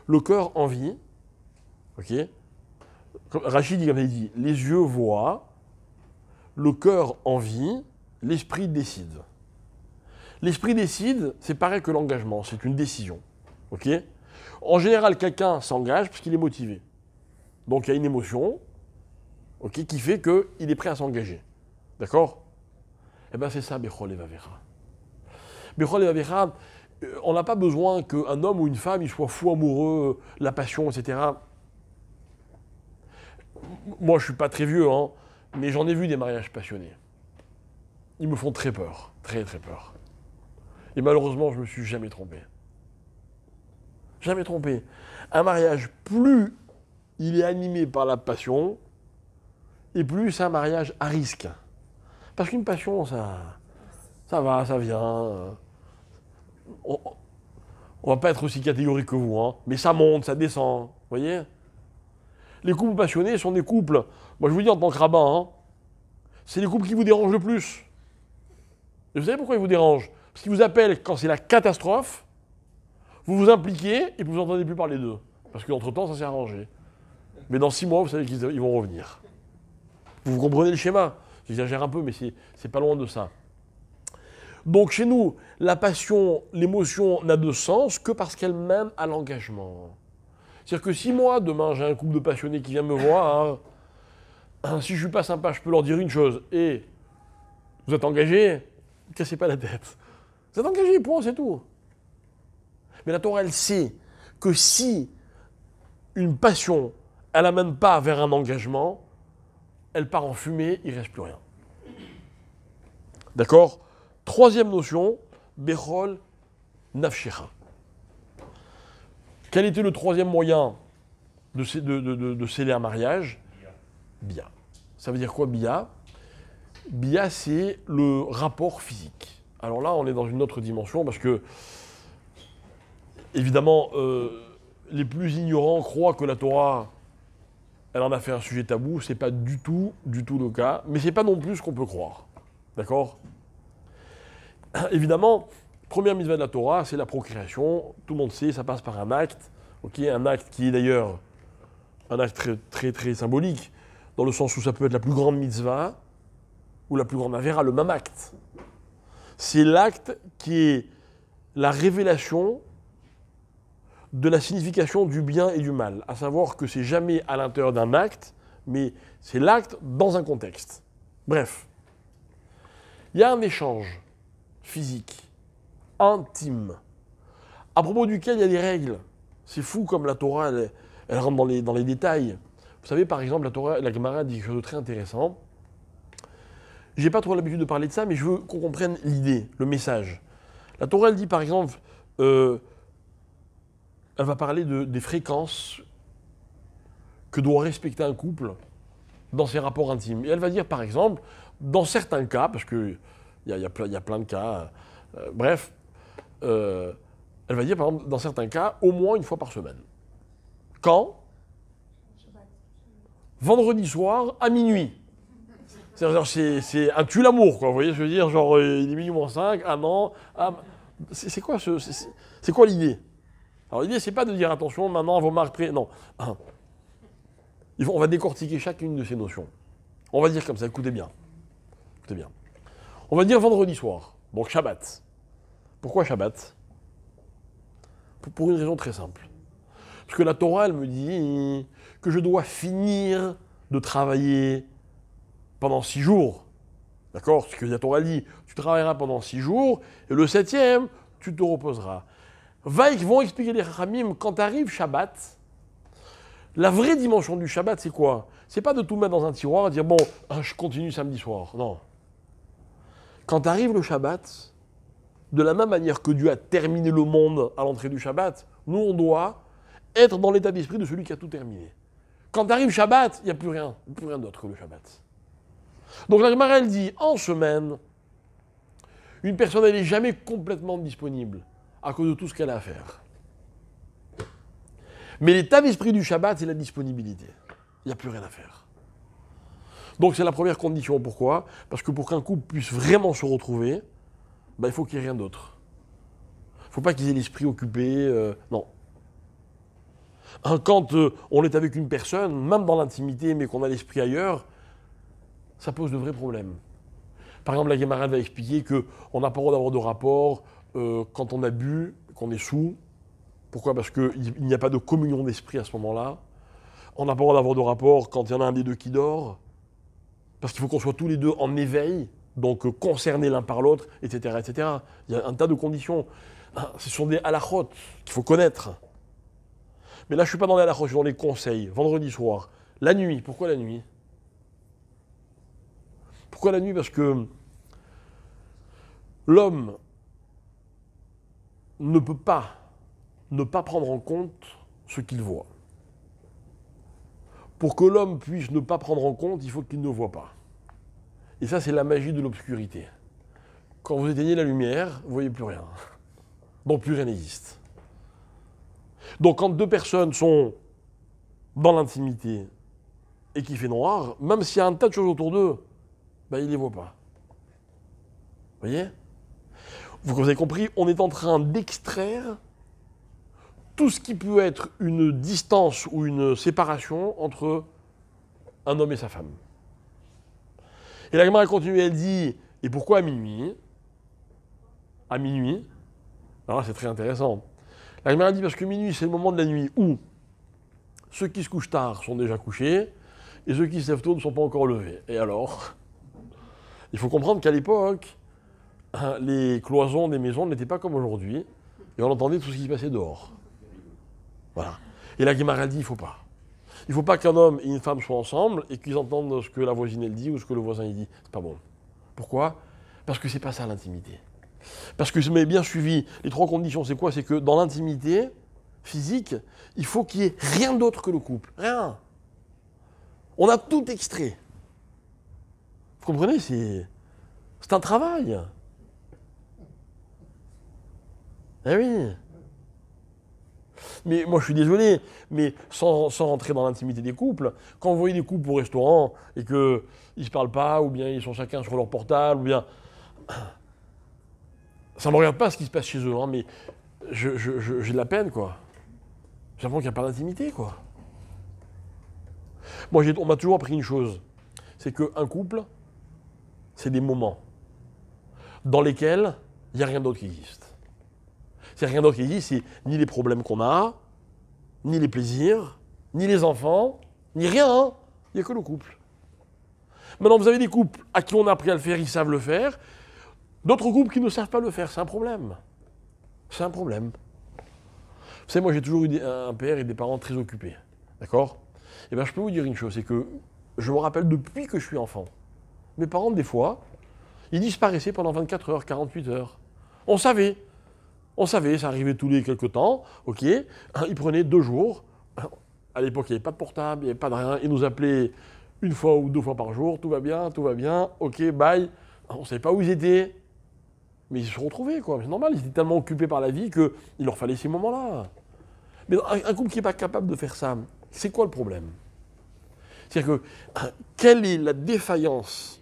Le cœur envie. Ok? Rachid dit comme il dit, les yeux voient, le cœur envie, l'esprit décide. L'esprit décide, c'est pareil que l'engagement, c'est une décision. Ok? En général, quelqu'un s'engage parce qu'il est motivé. Donc il y a une émotion, ok, qui fait qu'il est prêt à s'engager. D'accord? Eh bien c'est ça, Bechol Evavecha. Bechol Evavecha, on n'a pas besoin qu'un homme ou une femme il soit fou amoureux, la passion, etc. Moi je ne suis pas très vieux, hein, mais j'en ai vu des mariages passionnés. Ils me font très peur, très très peur. Et malheureusement, je ne me suis jamais trompé. Jamais trompé. Un mariage, plus il est animé par la passion, et plus c'est un mariage à risque. Parce qu'une passion, ça va, ça vient. On ne va pas être aussi catégorique que vous, hein, mais ça monte, ça descend. Vous voyez? Les couples passionnés sont des couples, moi je vous dis en tant que rabbin, hein, c'est les couples qui vous dérangent le plus. Et vous savez pourquoi ils vous dérangent? Parce qu'ils vous appellent quand c'est la catastrophe, vous vous impliquez et vous n'entendez plus parler d'eux. Parce qu'entre-temps, ça s'est arrangé. Mais dans 6 mois, vous savez qu'ils vont revenir. Vous comprenez le schéma? J'exagère un peu, mais c'est pas loin de ça. Donc chez nous, la passion, l'émotion n'a de sens que parce qu'elle mène à l'engagement. C'est-à-dire que si moi, demain, j'ai un couple de passionnés qui vient me voir, si je ne suis pas sympa, je peux leur dire une chose. Et vous êtes engagés, ne cassez pas la tête. Vous êtes engagés, point, c'est tout. Mais la Torah, elle sait que si une passion, elle n'amène pas vers un engagement, elle part en fumée, il ne reste plus rien. D'accord? Troisième notion, Bechol Nafshecha. Quel était le troisième moyen de sceller un mariage? Bia. Ça veut dire quoi, Bia? Bia, c'est le rapport physique. Alors là, on est dans une autre dimension parce que, évidemment, les plus ignorants croient que la Torah, elle en a fait un sujet tabou. Ce n'est pas du tout le cas, mais ce n'est pas non plus ce qu'on peut croire. D'accord? Évidemment, première mitzvah de la Torah, c'est la procréation. Tout le monde sait, ça passe par un acte. Okay, un acte qui est d'ailleurs un acte très, très, très symbolique, dans le sens où ça peut être la plus grande mitzvah ou la plus grande avéra, le même acte. C'est l'acte qui est la révélation de la signification du bien et du mal. À savoir que c'est jamais à l'intérieur d'un acte, mais c'est l'acte dans un contexte. Bref, il y a un échange physique, intime, à propos duquel il y a des règles. C'est fou comme la Torah, elle rentre dans les détails. Vous savez, par exemple, la Torah, la Gemara dit quelque chose de très intéressant. J'ai pas trop l'habitude de parler de ça, mais je veux qu'on comprenne l'idée, le message. La Torah, elle dit, par exemple, elle va parler des fréquences que doit respecter un couple dans ses rapports intimes. Et elle va dire, par exemple, dans certains cas, parce qu'il y a plein de cas, bref, elle va dire, par exemple, dans certains cas, au moins une fois par semaine. Quand? Vendredi soir à minuit. C'est un tue-l'amour, quoi. Vous voyez, je veux dire, genre, il est minuit moins 5, ah non, ah, c'est quoi l'idée? Alors l'idée, c'est pas de dire, attention, maintenant, vos marques près, non. On va décortiquer chacune de ces notions. On va dire comme ça, écoutez bien. Écoutez bien. On va dire vendredi soir, donc Shabbat. Pourquoi Shabbat? Pour une raison très simple. Parce que la Torah, elle me dit que je dois finir de travailler pendant 6 jours. D'accord? Parce que la Torah dit, tu travailleras pendant 6 jours, et le 7e, tu te reposeras. Vont expliquer les Chachamim, quand arrive Shabbat, la vraie dimension du Shabbat, c'est quoi? C'est pas de tout mettre dans un tiroir et dire, bon, je continue samedi soir. Non. Quand arrive le Shabbat, de la même manière que Dieu a terminé le monde à l'entrée du Shabbat, nous, on doit être dans l'état d'esprit de celui qui a tout terminé. Quand arrive Shabbat, il n'y a plus rien d'autre que le Shabbat. Donc la Gemara, elle dit, en semaine, une personne, elle n'est jamais complètement disponible à cause de tout ce qu'elle a à faire. Mais l'état d'esprit du Shabbat, c'est la disponibilité. Il n'y a plus rien à faire. Donc c'est la première condition. Pourquoi? Parce que pour qu'un couple puisse vraiment se retrouver, il faut qu'il n'y ait rien d'autre. Il ne faut pas qu'ils aient l'esprit occupé. Non. Quand on est avec une personne, même dans l'intimité, mais qu'on a l'esprit ailleurs, ça pose de vrais problèmes. Par exemple, la Gemara va expliquer qu'on n'a pas le droit d'avoir de rapport quand on a bu, qu'on est sous. Pourquoi? Parce qu'il n'y a pas de communion d'esprit à ce moment-là. On n'a pas le droit d'avoir de rapport quand il y en a un des deux qui dort. Parce qu'il faut qu'on soit tous les deux en éveil, donc concernés l'un par l'autre, etc., etc. Il y a un tas de conditions. Ce sont des halakhot qu'il faut connaître. Mais là, je ne suis pas dans les halakhot, je suis dans les conseils. Vendredi soir. La nuit. Pourquoi la nuit? Pourquoi la nuit? Parce que l'homme ne peut pas ne pas prendre en compte ce qu'il voit. Pour que l'homme puisse ne pas prendre en compte, il faut qu'il ne voit pas. Et ça, c'est la magie de l'obscurité. Quand vous éteignez la lumière, vous ne voyez plus rien. Donc plus rien n'existe. Donc quand deux personnes sont dans l'intimité et qu'il fait noir, même s'il y a un tas de choses autour d'eux, ils ne les voient pas. Vous voyez? Vous avez compris, on est en train d'extraire tout ce qui peut être une distance ou une séparation entre un homme et sa femme. Et la Gemara continue, elle dit, et pourquoi à minuit? À minuit, alors c'est très intéressant. La Gemara dit parce que minuit, c'est le moment de la nuit où ceux qui se couchent tard sont déjà couchés et ceux qui se lèvent tôt ne sont pas encore levés. Et alors, il faut comprendre qu'à l'époque, les cloisons des maisons n'étaient pas comme aujourd'hui et on entendait tout ce qui se passait dehors. Voilà. Et la Gemara dit, il ne faut pas. Il ne faut pas qu'un homme et une femme soient ensemble et qu'ils entendent ce que la voisine elle dit ou ce que le voisin il dit. C'est pas bon. Pourquoi? Parce que c'est pas ça l'intimité. Parce que si vous m'avez bien suivi, les trois conditions, c'est quoi? C'est que dans l'intimité, physique, il faut qu'il n'y ait rien d'autre que le couple. Rien. On a tout extrait. Vous comprenez, c'est un travail. Eh oui. Mais moi, je suis désolé, mais sans rentrer dans l'intimité des couples, quand vous voyez des couples au restaurant et qu'ils ne se parlent pas, ou bien ils sont chacun sur leur portable, ou bien... Ça ne me regarde pas ce qui se passe chez eux, hein, mais j'ai de la peine, quoi. J'ai l'impression qu'il n'y a pas d'intimité, quoi. Moi, on m'a toujours appris une chose, c'est qu'un couple, c'est des moments dans lesquels il n'y a rien d'autre qui existe. C'est rien d'autre qui existe, c'est ni les problèmes qu'on a, ni les plaisirs, ni les enfants, ni rien, hein. Il n'y a que le couple. Maintenant, vous avez des couples à qui on a appris à le faire, ils savent le faire. D'autres couples qui ne savent pas le faire, c'est un problème. C'est un problème. Vous savez, moi j'ai toujours eu un père et des parents très occupés. D'accord ? Eh bien, je peux vous dire une chose, c'est que je me rappelle depuis que je suis enfant, mes parents, des fois, ils disparaissaient pendant 24 heures, 48 heures. On savait, ça arrivait tous les quelques temps, ok, ils prenaient 2 jours. À l'époque, il n'y avait pas de portable, il n'y avait pas de rien. Ils nous appelaient 1 fois ou 2 fois par jour, tout va bien, ok, bye. On ne savait pas où ils étaient. Mais ils se sont retrouvés, quoi. C'est normal, ils étaient tellement occupés par la vie qu'il leur fallait ces moments-là. Mais un couple qui n'est pas capable de faire ça, c'est quoi le problème ? C'est-à-dire que, quelle est la défaillance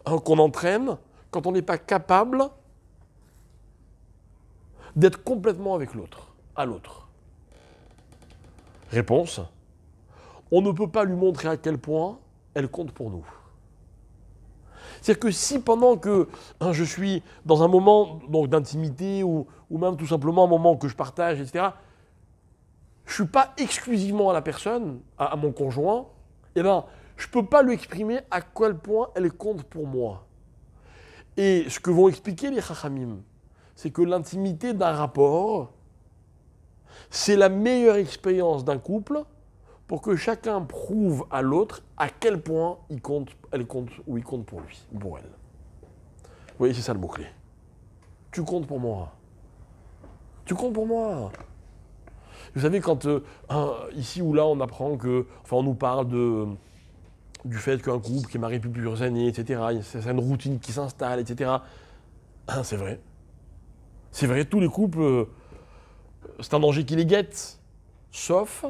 qu'on entraîne quand on n'est pas capable d'être complètement avec l'autre, à l'autre ? Réponse, on ne peut pas lui montrer à quel point elle compte pour nous. C'est-à-dire que si pendant que je suis dans un moment d'intimité ou même tout simplement un moment que je partage, etc., je ne suis pas exclusivement à la personne, à mon conjoint, eh ben, je ne peux pas lui exprimer à quel point elle compte pour moi. Et ce que vont expliquer les chachamim, c'est que l'intimité d'un rapport, c'est la meilleure expérience d'un couple pour que chacun prouve à l'autre à quel point elle compte ou il compte pour lui, ou pour elle. Vous voyez, c'est ça le mot-clé. Tu comptes pour moi. Tu comptes pour moi. Vous savez, quand ici ou là, on apprend que, enfin, on nous parle du fait qu'un couple qui est marié depuis plusieurs années, etc., c'est une routine qui s'installe, etc. C'est vrai. C'est vrai, tous les couples, c'est un danger qui les guette. Sauf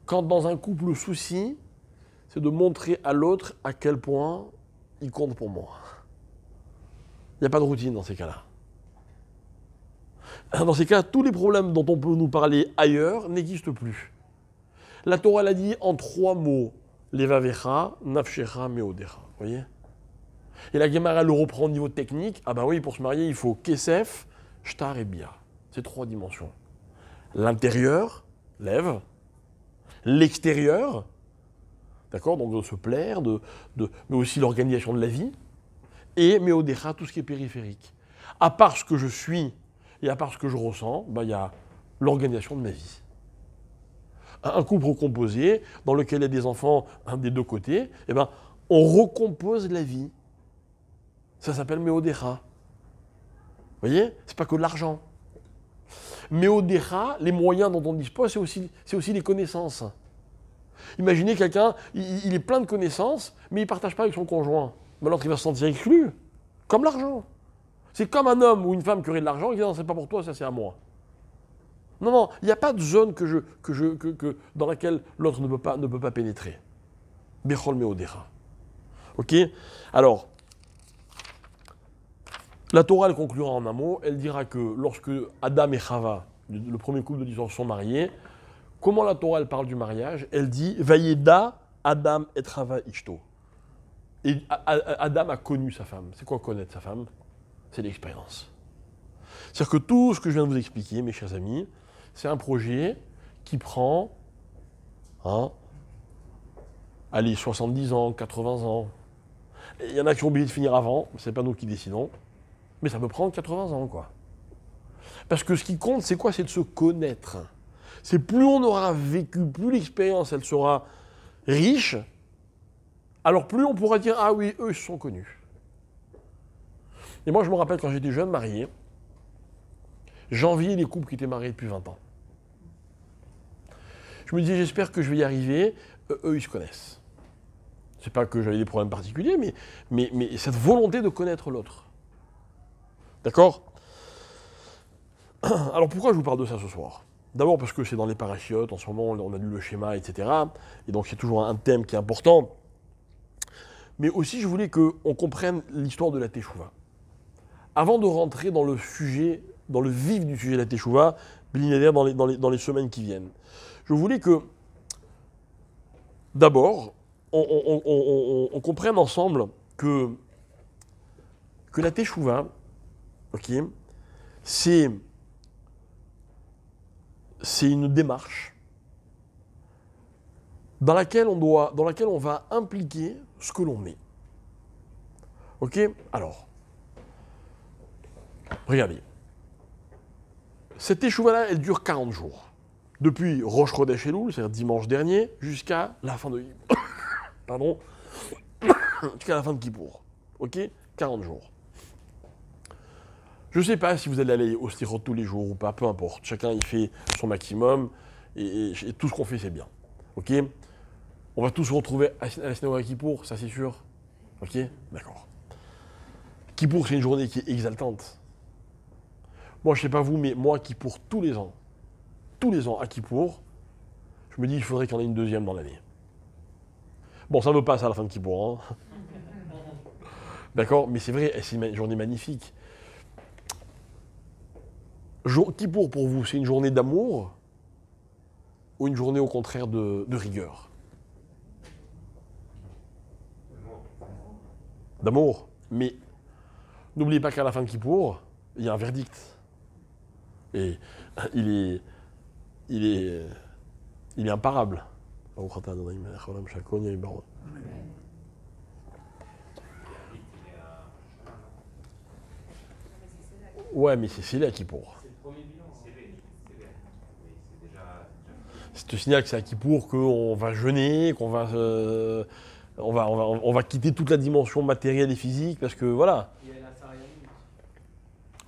quand dans un couple, le souci, c'est de montrer à l'autre à quel point il compte pour moi. Il n'y a pas de routine dans ces cas-là. Dans ces cas, tous les problèmes dont on peut nous parler ailleurs n'existent plus. La Torah l'a dit en 3 mots. Levavecha, nafshecha, meodecha. Vous voyez ? Et la Gemara le reprend au niveau technique. Ah ben oui, pour se marier, il faut kesef, shtar et bia. C'est 3 dimensions. L'intérieur, lève. L'extérieur, d'accord, donc de se plaire, mais aussi l'organisation de la vie. Et meodecha, tout ce qui est périphérique. À part ce que je suis et à part ce que je ressens, il y a l'organisation de ma vie. Un couple recomposé, dans lequel il y a des enfants des 2 côtés, eh ben, on recompose la vie. Ça s'appelle meodecha. Vous voyez ? C'est pas que de l'argent. Meodecha, les moyens dont on dispose, c'est aussi les connaissances. Imaginez quelqu'un, il est plein de connaissances, mais il ne partage pas avec son conjoint. Mais l'autre, il va se sentir exclu. Comme l'argent. C'est comme un homme ou une femme qui aurait de l'argent et qui dit non, c'est pas pour toi, ça c'est à moi. Non, il n'y a pas de zone dans laquelle l'autre ne peut pas pénétrer. Bechol meodecha. Ok ? Alors, la Torah, elle conclura en un mot. Elle dira que lorsque Adam et Chava, le premier couple de l'histoire, sont mariés, comment la Torah, elle parle du mariage ? Elle dit « Vayeda Adam et Chava ishto ». Et Adam a connu sa femme. C'est quoi connaître sa femme ? C'est l'expérience. C'est-à-dire que tout ce que je viens de vous expliquer, mes chers amis, c'est un projet qui prend 70 ans, 80 ans. Il y en a qui sont obligés de finir avant, c'est pas nous qui décidons, mais ça peut prendre 80 ans, quoi. Parce que ce qui compte, c'est quoi ? C'est de se connaître. C'est plus on aura vécu, plus l'expérience, elle sera riche, alors plus on pourra dire « Ah oui, eux, ils se sont connus ». Et moi, je me rappelle quand j'étais jeune marié, J'enviais les couples qui étaient mariés depuis 20 ans. Je me disais, j'espère que je vais y arriver. Eux, ils se connaissent. C'est pas que j'avais des problèmes particuliers, mais cette volonté de connaître l'autre. D'accord? Alors pourquoi je vous parle de ça ce soir? D'abord parce que c'est dans les parachiotes, en ce moment on a lu le schéma, etc. Et donc c'est toujours un thème qui est important. Mais aussi je voulais qu'on comprenne l'histoire de la Teshuvah. Avant de rentrer dans le sujet, dans le vif du sujet de la Teshuvah, Blineder dans les semaines qui viennent, je voulais que, d'abord, on comprenne ensemble que la Teshuvah, ok, c'est une démarche dans laquelle on va impliquer ce que l'on est. Ok? Alors, regardez. Cette Teshuvah-là, elle dure 40 jours. Depuis Rosh Chodesh Elul, c'est-à-dire dimanche dernier, jusqu'à la fin de... Pardon. Jusqu'à la fin de Kippour. Ok? 40 jours. Je ne sais pas si vous allez aller au Stirot tous les jours ou pas, peu importe. Chacun il fait son maximum et tout ce qu'on fait c'est bien. Ok? On va tous se retrouver à la synagogue à Kippour, ça c'est sûr. Ok? D'accord. Kippour c'est une journée qui est exaltante. Moi je ne sais pas vous, mais moi Kippour tous les ans à Kippour, je me dis il faudrait qu'il y en ait une deuxième dans l'année. Bon, ça me passe à la fin de Kippour. Hein. D'accord? Mais c'est vrai, c'est une journée magnifique. Kippour pour vous, c'est une journée d'amour ou une journée au contraire de rigueur? D'amour. Mais n'oubliez pas qu'à la fin de Kippour, il y a un verdict. Et il est imparable. Ouais, mais c'est scellé à Kippour. C'est te signale que c'est à Kippour qu'on va jeûner, qu'on va, on va quitter toute la dimension matérielle et physique, parce que voilà.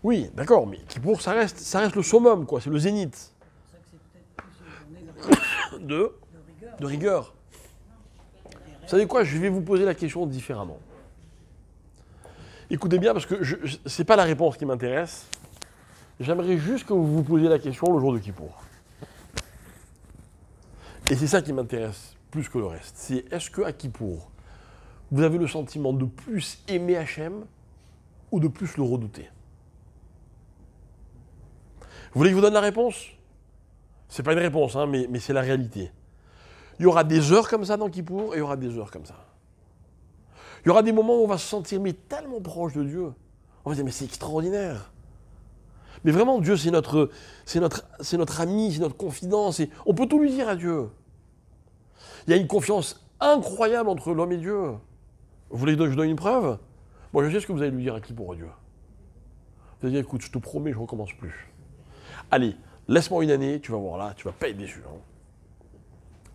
Oui, d'accord, mais Kippour, ça reste le summum, quoi, c'est le zénith. De rigueur. Vous savez quoi, je vais vous poser la question différemment. Écoutez bien, parce que ce n'est pas la réponse qui m'intéresse. J'aimerais juste que vous vous posiez la question le jour de Kippour. Et c'est ça qui m'intéresse plus que le reste. C'est est-ce qu'à Kippour, vous avez le sentiment de plus aimer Hachem ou de plus le redouter? Vous voulez que je vous donne la réponse? C'est pas une réponse, hein, mais c'est la réalité. Il y aura des heures comme ça dans Kippour et il y aura des heures comme ça. Il y aura des moments où on va se sentir mais tellement proche de Dieu. On va se dire mais c'est extraordinaire. Mais vraiment, Dieu, c'est notre ami, c'est notre confidence. Et on peut tout lui dire à Dieu. Il y a une confiance incroyable entre l'homme et Dieu. Vous voulez que je donne une preuve? Moi, je sais ce que vous allez lui dire à Kippour, Dieu. Vous allez dire, écoute, je te promets, je ne recommence plus. Allez, laisse-moi une année, tu vas voir là, tu vas pas être déçu. Hein.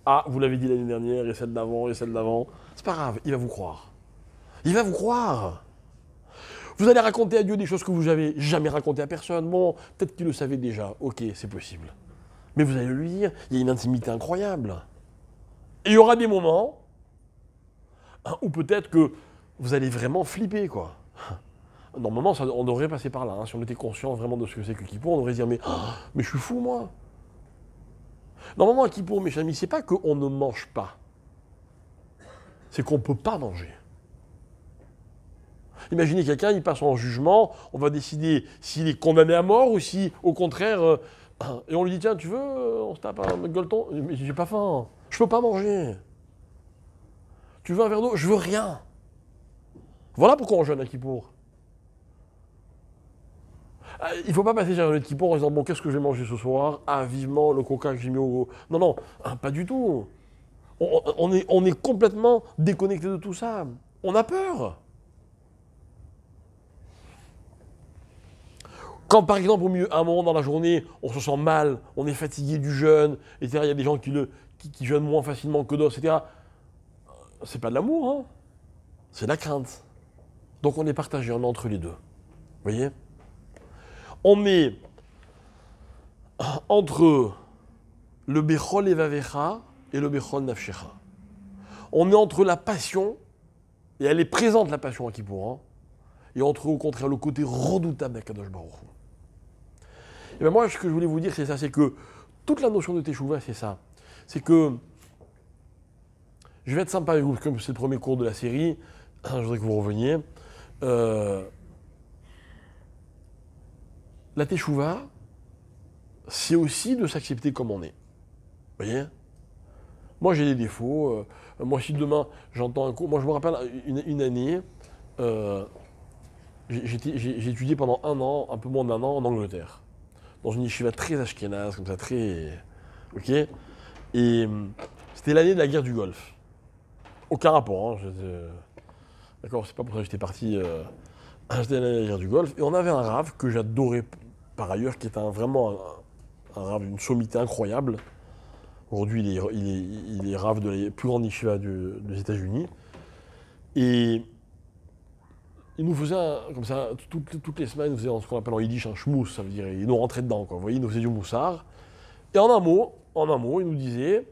Ah, vous l'avez dit l'année dernière, et celle d'avant, et celle d'avant. C'est pas grave, il va vous croire. Il va vous croire. Vous allez raconter à Dieu des choses que vous n'avez jamais racontées à personne. Bon, peut-être qu'il le savait déjà. Ok, c'est possible. Mais vous allez lui dire, il y a une intimité incroyable. Et il y aura des moments où peut-être que vous allez vraiment flipper, quoi. Normalement, on devrait passer par là. Hein. Si on était conscient vraiment de ce que c'est que Kippour, on devrait se dire, mais je suis fou, moi. Normalement, à Kippour, mes amis, c'est pas qu'on ne mange pas. C'est qu'on ne peut pas manger. Imaginez quelqu'un, il passe en jugement, on va décider s'il est condamné à mort ou si, au contraire, et on lui dit, tiens, tu veux, on se tape un gueuleton? Mais j'ai pas faim, je peux pas manger. Tu veux un verre d'eau? Je veux rien. Voilà pourquoi on jeûne à Kippour. Il ne faut pas passer sur un jeûne de Kippour en disant, bon, qu'est-ce que je vais manger ce soir? Ah, vivement, le coca que j'ai mis au... Non, non, pas du tout. On est complètement déconnecté de tout ça. On a peur. Quand, par exemple, à un moment dans la journée, on se sent mal, on est fatigué du jeûne, etc., il y a des gens qui jeûnent moins facilement que d'autres, etc., c'est pas de l'amour, hein, c'est de la crainte. Donc on est partagé, on est entre les deux. Vous voyez? On est entre le Bechol Evavecha et le Bechol Nafshecha. On est entre la passion, et elle est présente la passion à Kippour, hein, et entre au contraire le côté redoutable d'Akadosh Baruch Hu. Et bien moi, ce que je voulais vous dire, c'est ça, c'est que toute la notion de Teshuvah, c'est ça. C'est que, je vais être sympa avec vous, comme c'est le premier cours de la série, je voudrais que vous reveniez. La Teshuvah, c'est aussi de s'accepter comme on est. Vous voyez ? Moi, j'ai des défauts. Moi, si demain, j'entends un cours... Moi, je me rappelle une année, j'ai étudié pendant un an, un peu moins d'un an, en Angleterre. Dans une yeshiva très ashkénaze, comme ça, très... Ok ? Et c'était l'année de la guerre du Golfe. Aucun rapport, hein. D'accord, c'est pas pour ça que j'étais parti... C'était l'année de la guerre du Golfe. Et on avait un rave que j'adorais par ailleurs, qui est vraiment un rave d'une sommité incroyable. Aujourd'hui, il est rave de la plus grande yeshiva des États-Unis. Et il nous faisait, comme ça, toutes les semaines, il nous faisait ce qu'on appelle en yiddish un shmouss, ça veut dire, il nous rentrait dedans, quoi. Vous voyez, il nous faisait du moussard. Et en un mot, il nous disait,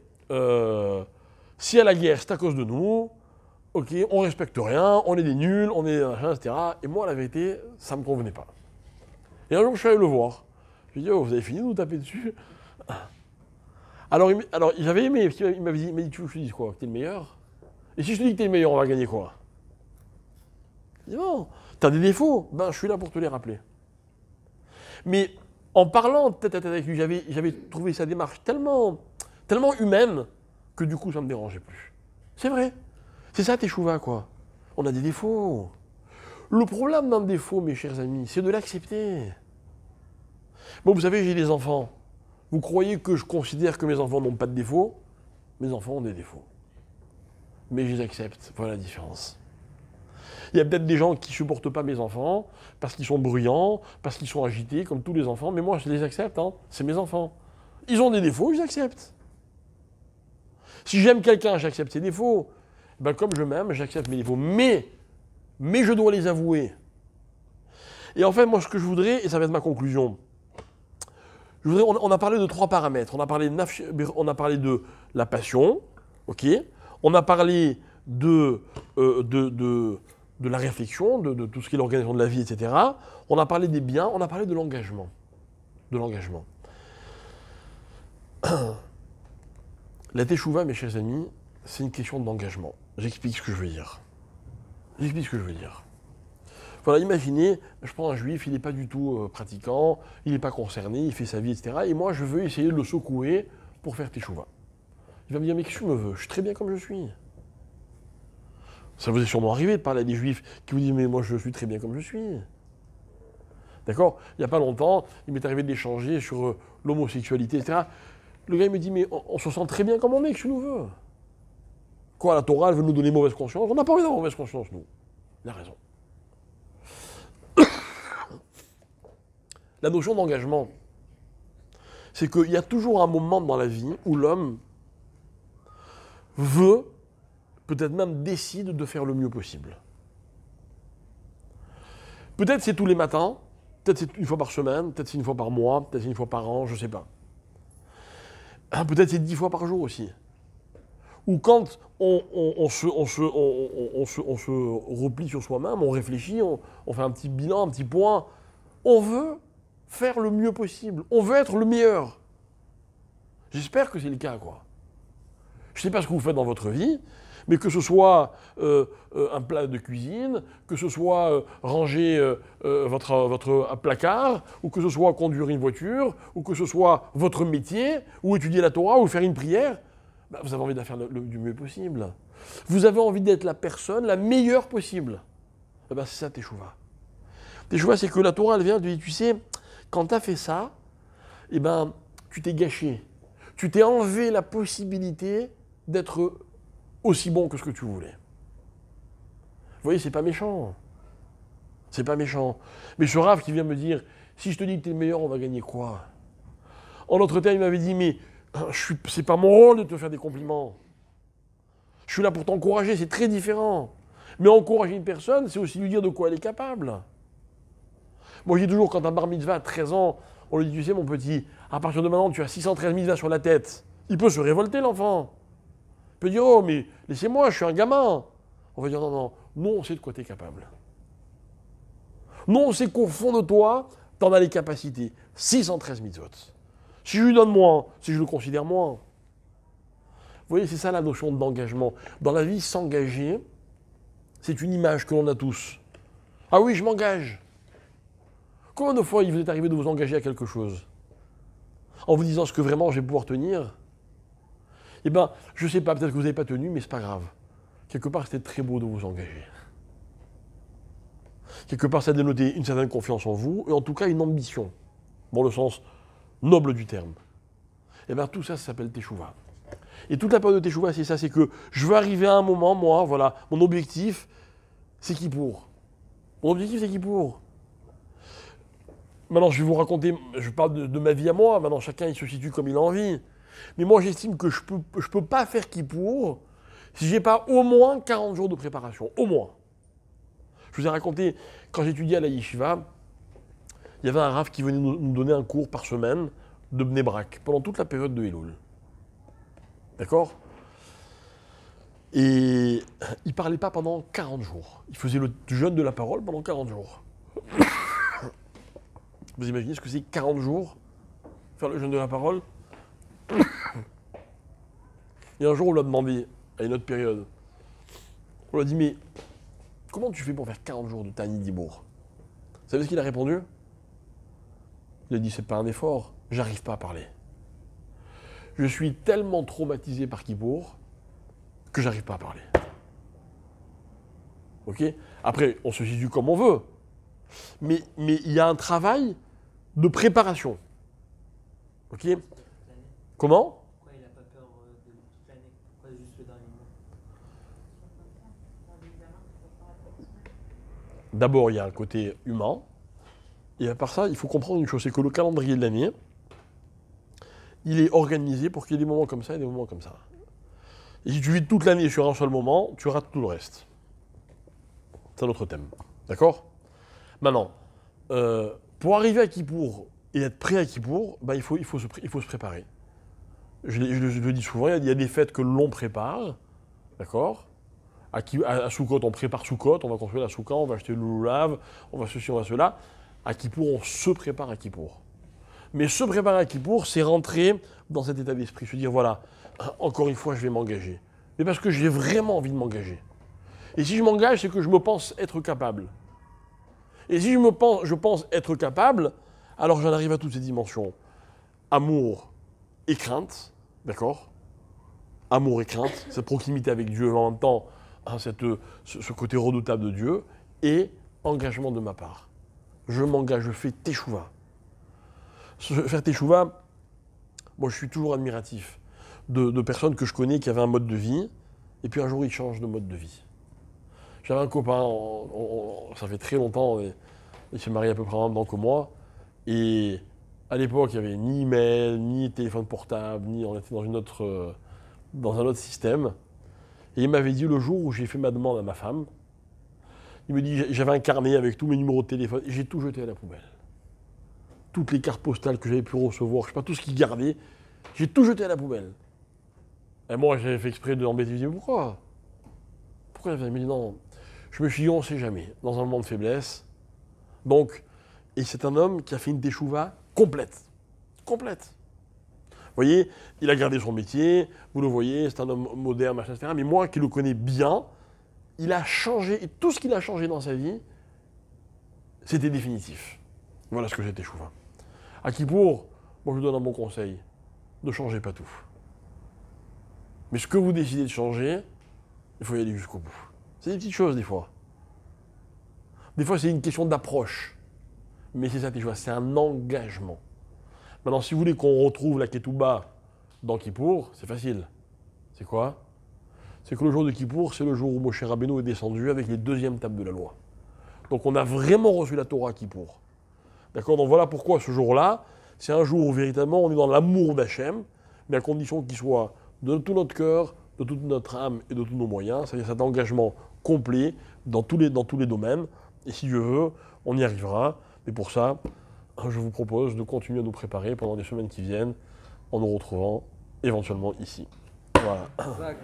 si il y a la guerre, c'est à cause de nous, ok, on respecte rien, on est des nuls, on est machin, etc. Et moi, la vérité, ça ne me convenait pas. Et un jour, je suis allé le voir. Je lui ai dit, oh, vous avez fini de nous taper dessus? Alors, j'avais aimé, parce qu'il m'avait dit, mais tu veux que je te dise quoi? Que t'es le meilleur? Et si je te dis que t'es le meilleur, on va gagner quoi? Je dis, non, t'as des défauts, ben je suis là pour te les rappeler. Mais en parlant tête à tête avec lui, j'avais trouvé sa démarche tellement humaine que du coup, ça ne me dérangeait plus. C'est vrai. C'est ça, Teshuvah, quoi. On a des défauts. Le problème d'un défaut, mes chers amis, c'est de l'accepter. Bon, vous savez, j'ai des enfants. Vous croyez que je considère que mes enfants n'ont pas de défauts? Mes enfants ont des défauts. Mais je les accepte. Voilà la différence. Il y a peut-être des gens qui ne supportent pas mes enfants parce qu'ils sont bruyants, parce qu'ils sont agités, comme tous les enfants. Mais moi, je les accepte. Hein. C'est mes enfants. Ils ont des défauts, je les accepte. Si j'aime quelqu'un, j'accepte ses défauts. Ben, comme je m'aime, j'accepte mes défauts. Mais je dois les avouer. Et en fait, moi, ce que je voudrais, et ça va être ma conclusion, on a parlé de 3 paramètres. On a parlé de la passion, ok. On a parlé de la réflexion, de tout ce qui est l'organisation de la vie, etc. On a parlé des biens, on a parlé de l'engagement. La Teshuvah, mes chers amis, c'est une question d'engagement. J'explique ce que je veux dire. Voilà, imaginez, je prends un juif, il n'est pas du tout pratiquant, il n'est pas concerné, il fait sa vie, etc. Et moi, je veux essayer de le secouer pour faire Teshuvah. Il va me dire, mais qu'est-ce que tu me veux? Je suis très bien comme je suis. Ça vous est sûrement arrivé de parler à des juifs qui vous disent, mais moi, je suis très bien comme je suis. D'accord? Il n'y a pas longtemps, il m'est arrivé d'échanger sur l'homosexualité, etc. Le gars, il me dit, mais on se sent très bien comme on est, que tu nous veux. Quoi, la Torah, elle veut nous donner mauvaise conscience? On n'a pas envie d'avoir mauvaise conscience, nous. Il a raison. La notion d'engagement, c'est qu'il y a toujours un moment dans la vie où l'homme veut, peut-être même décide de faire le mieux possible. Peut-être c'est tous les matins, peut-être c'est une fois par semaine, peut-être c'est une fois par mois, peut-être c'est une fois par an, je ne sais pas. Peut-être c'est 10 fois par jour aussi. Ou quand on se replie sur soi-même, on réfléchit, on fait un petit bilan, un petit point, on veut faire le mieux possible. On veut être le meilleur. J'espère que c'est le cas, quoi. Je ne sais pas ce que vous faites dans votre vie, mais que ce soit un plat de cuisine, que ce soit ranger votre placard, ou que ce soit conduire une voiture, ou que ce soit votre métier, ou étudier la Torah, ou faire une prière, ben, vous avez envie de faire du mieux possible. Vous avez envie d'être la personne la meilleure possible. Eh ben, c'est ça, Teshuvah. Teshuvah, c'est que la Torah, elle vient, elle te dit, tu sais, quand tu as fait ça, eh ben, tu t'es gâché. Tu t'es enlevé la possibilité d'être aussi bon que ce que tu voulais. Vous voyez, c'est pas méchant. C'est pas méchant. Mais ce rave qui vient me dire, si je te dis que tu es le meilleur, on va gagner quoi? En autre terme, il m'avait dit, mais c'est pas mon rôle de te faire des compliments. Je suis là pour t'encourager, c'est très différent. Mais encourager une personne, c'est aussi lui dire de quoi elle est capable. Moi, je dis toujours, quand un bar mitzvah à 13 ans, on lui dit, tu sais, mon petit, À partir de maintenant, tu as 613 000 sur la tête. Il peut se révolter, l'enfant. Il peut dire, oh, mais laissez-moi, je suis un gamin. On va dire, non, non, nous, on sait de quoi tu es capable. Nous, on sait qu'au fond de toi, tu en as les capacités. 613 000 autres. Si je lui donne moins, si je le considère moins. Vous voyez, c'est ça la notion d'engagement. Dans la vie, s'engager, c'est une image que l'on a tous. Ah oui, je m'engage. Combien de fois il vous est arrivé de vous engager à quelque chose en vous disant ce que vraiment je vais pouvoir tenir? Eh bien, je ne sais pas, peut-être que vous n'avez pas tenu, mais ce n'est pas grave. Quelque part, c'était très beau de vous engager. Quelque part, ça dénotait une certaine confiance en vous, et en tout cas une ambition, dans le sens noble du terme. Eh bien, tout ça, ça s'appelle Teshuvah. Et toute la période de Teshuvah, c'est ça, c'est que je veux arriver à un moment, moi, voilà, mon objectif, c'est Kippour. Mon objectif, c'est Kippour. Maintenant, je vais vous raconter, je parle de ma vie à moi, maintenant chacun il se situe comme il a envie. Mais moi, j'estime que je peux pas faire Kippour si j'ai pas au moins 40 jours de préparation, au moins. Je vous ai raconté, quand j'étudiais à la yeshiva, il y avait un rav qui venait nous donner un cours par semaine de Bnei Brak, pendant toute la période de Elul. D'accord? Et il ne parlait pas pendant 40 jours. Il faisait le jeûne de la parole pendant 40 jours. Vous imaginez ce que c'est 40 jours, faire le jeûne de la parole? Et un jour, on l'a demandé, à une autre période, on lui a dit, mais comment tu fais pour faire 40 jours de Tani Dibour? Vous savez ce qu'il a répondu? Il a dit, c'est pas un effort, j'arrive pas à parler. Je suis tellement traumatisé par Kippour que j'arrive pas à parler. Ok? Après, on se situe comme on veut. Mais il y a un travail de préparation. Ok? Comment? Pourquoi il n'a pas peur de toute l'année? Pourquoi juste le dernier mois? D'abord, il y a un côté humain. Et à part ça, il faut comprendre une chose, c'est que le calendrier de l'année, il est organisé pour qu'il y ait des moments comme ça et des moments comme ça. Et si tu vis toute l'année sur un seul moment, tu rates tout le reste. C'est un autre thème. D'accord? Maintenant, pour arriver à Kippour et être prêt à Kippour, ben, il faut se préparer. Je le dis souvent, il y a des fêtes que l'on prépare. D'accord? À Sukkot, on prépare Sukkot, on va construire la Soukha, on va acheter le loulav, on va ceci, on va cela. À Kippour, on se prépare à Kippour. Mais se préparer à Kippour, c'est rentrer dans cet état d'esprit, se dire voilà, encore une fois, je vais m'engager. Mais parce que j'ai vraiment envie de m'engager. Et si je m'engage, c'est que je me pense être capable. Et si je pense être capable, alors j'en arrive à toutes ces dimensions. Amour et crainte, d'accord? Amour et crainte, cette proximité avec Dieu, en même temps, hein, ce côté redoutable de Dieu, et engagement de ma part. Je m'engage, je fais Teshuvah. Faire Teshuvah, moi je suis toujours admiratif de personnes que je connais qui avaient un mode de vie, et puis un jour ils changent de mode de vie. J'avais un copain, ça fait très longtemps, il s'est marié à peu près en même temps que moi, et à l'époque il n'y avait ni email, ni téléphone portable, on était dans un autre système. Et il m'avait dit le jour où j'ai fait ma demande à ma femme, il me dit, j'avais un carnet avec tous mes numéros de téléphone, et j'ai tout jeté à la poubelle. Toutes les cartes postales que j'avais pu recevoir, je ne sais pas, tout ce qu'il gardait, j'ai tout jeté à la poubelle. Et moi, j'avais fait exprès de l'embêter, je lui ai dit, pourquoi? Pourquoi? Il m'a dit, non, je me suis dit, on ne sait jamais, dans un moment de faiblesse. Donc, et c'est un homme qui a fait une Teshuvah complète. Complète. Vous voyez, il a gardé son métier, vous le voyez, c'est un homme moderne, machin, etc. Mais moi, qui le connais bien, il a changé, et tout ce qu'il a changé dans sa vie, c'était définitif. Voilà ce que j'ai Teshuvah. À Kippour, moi je vous donne un bon conseil, ne changez pas tout. Mais ce que vous décidez de changer, il faut y aller jusqu'au bout. C'est des petites choses des fois. Des fois c'est une question d'approche. Mais c'est ça Teshuvah, c'est un engagement. Maintenant, si vous voulez qu'on retrouve la Ketouba dans Kippour, c'est facile. C'est quoi? C'est que le jour de Kippour, c'est le jour où Moshe Rabbeinu est descendu avec les deuxièmes tables de la loi. Donc on a vraiment reçu la Torah à Kippour. D'accord? Donc voilà pourquoi ce jour-là, c'est un jour où véritablement on est dans l'amour d'Hachem, mais à condition qu'il soit de tout notre cœur, de toute notre âme et de tous nos moyens, c'est-à-dire cet engagement complet dans tous les domaines. Et si Dieu veut, on y arrivera. Mais pour ça, je vous propose de continuer à nous préparer pendant les semaines qui viennent en nous retrouvant éventuellement ici. Voilà. Exact.